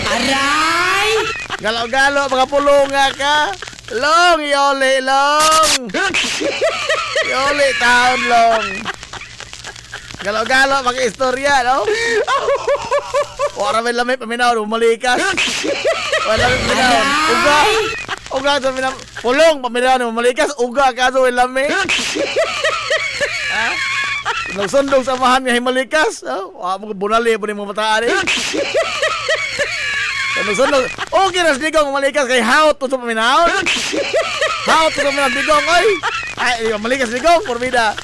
Speaker 2: Aray!
Speaker 3: Galaw-galaw, mga pulunga ka. Long, iole, long. Iole, taon, long. Galaw-galaw, mga istorya, no? Wala may lamay, paminaw, umalikas. Wala may paminaw. Uga. Uga sa pinam... Pulong, paminaw ni mamalikas. Uga ka sa ilami. Ha? Nagsundong samahan nga himalikas. Mga bunali po ni mga mataan eh. Nagsundong. Okay na Digong malikas kay haot to sa paminaon. Haot to sa paminaon Digong. Ay, malikas Digong. Porbida.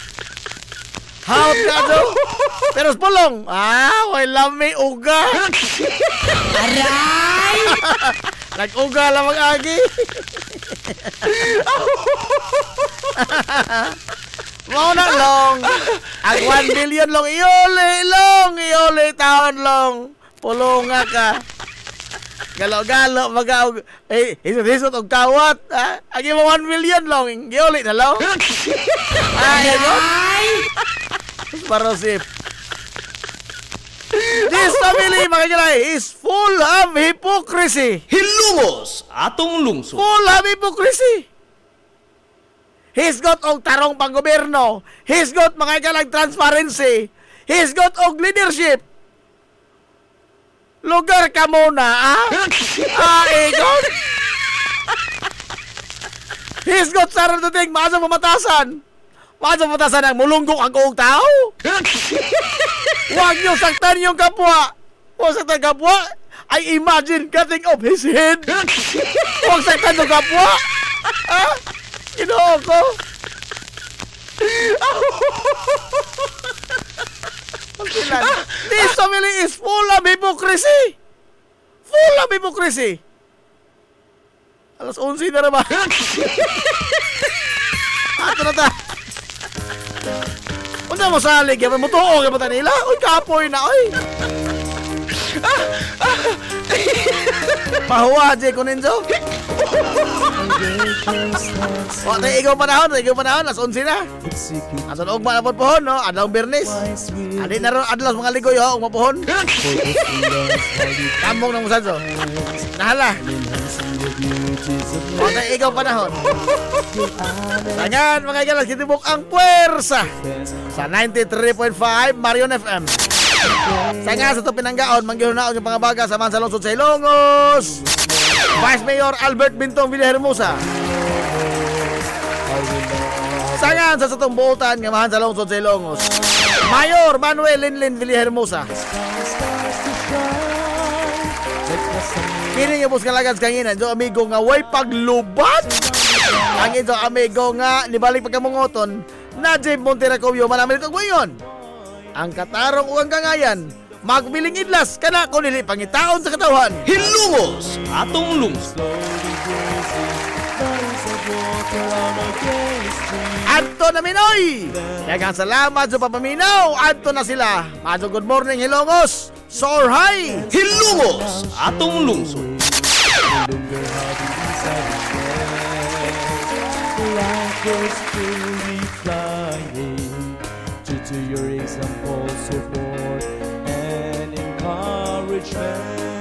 Speaker 3: Haot ka to. Pero pulong. Way lami uga.
Speaker 2: Aray!
Speaker 3: Nag-uga lang mag-agi. Mau na long. Ang 1 billion long. Iuli taon long. Pulunga ka. Galo-galo mag-aug. Isot-isot og kawat. Agi mo 1 million long. Iuli na long.
Speaker 2: Aray!
Speaker 3: Parosip. This family, mga kilay, is full of hypocrisy.
Speaker 1: Hilungos atong lungsod.
Speaker 3: Full of hypocrisy. He's got og tarong panggobyerno. He's got mga kalang transparency. He's got og leadership. Lugar ka muna, Igon. He's got sarang dating maasa pamatasan. Maasa pamatasan ang mulunggok ang kuong tao. Huwag niyo saktan yung kapwa. Huwag saktan kapwa. I imagine cutting off his head. Huwag saktan yung kapwa. Inoo ko. This family is full of hypocrisy. Full of hypocrisy. Alas 11 na naman. Ato na ta. Unsa mo salig, yaman mo tuo ka pa nila. Uy, kapoy na, oy. Pahuwa, Jay Kuninjo. O, tayo ikaw panahon, alas 11 na. Asan og manapot pohon, no? Adlaw Bernis. Adi na ron, adlaw mga ligoy, ho, og mapohon. Tambong ng musadso. Nahala. O, tayo ikaw panahon. Tangan, mga igalas, kitibok ang puwersa sa 93.5 Marion FM. Sanga sa ito pinanggaon, manggihunaon yung pangabaga sa man sa lungsod sa Ilongos. Vice Mayor Albert Bintong Villahermosa. Sangan sa itong buutan nga mahan sa lungsod sa Ilongos. Mayor Manuel Linlin Villahermosa. Kini nga bus kalagans kanginan, jo amigo nga way paglubat. Ang ito amigo nga nibalik pagkamungoton na Jay Monteracobio manamil kag buyon. Ang katarong uang kangayan, magbiling idlas kana kung nili pangitaon sa katawhan.
Speaker 1: Hilungos atong lungsod.
Speaker 3: Adto na Minoy! Daghang salamat sa papaminaw. Adto na sila. Madyo good morning Hilongos. Soar high!
Speaker 1: Hilungos atong lungsod.
Speaker 7: To your example, support and encouragement.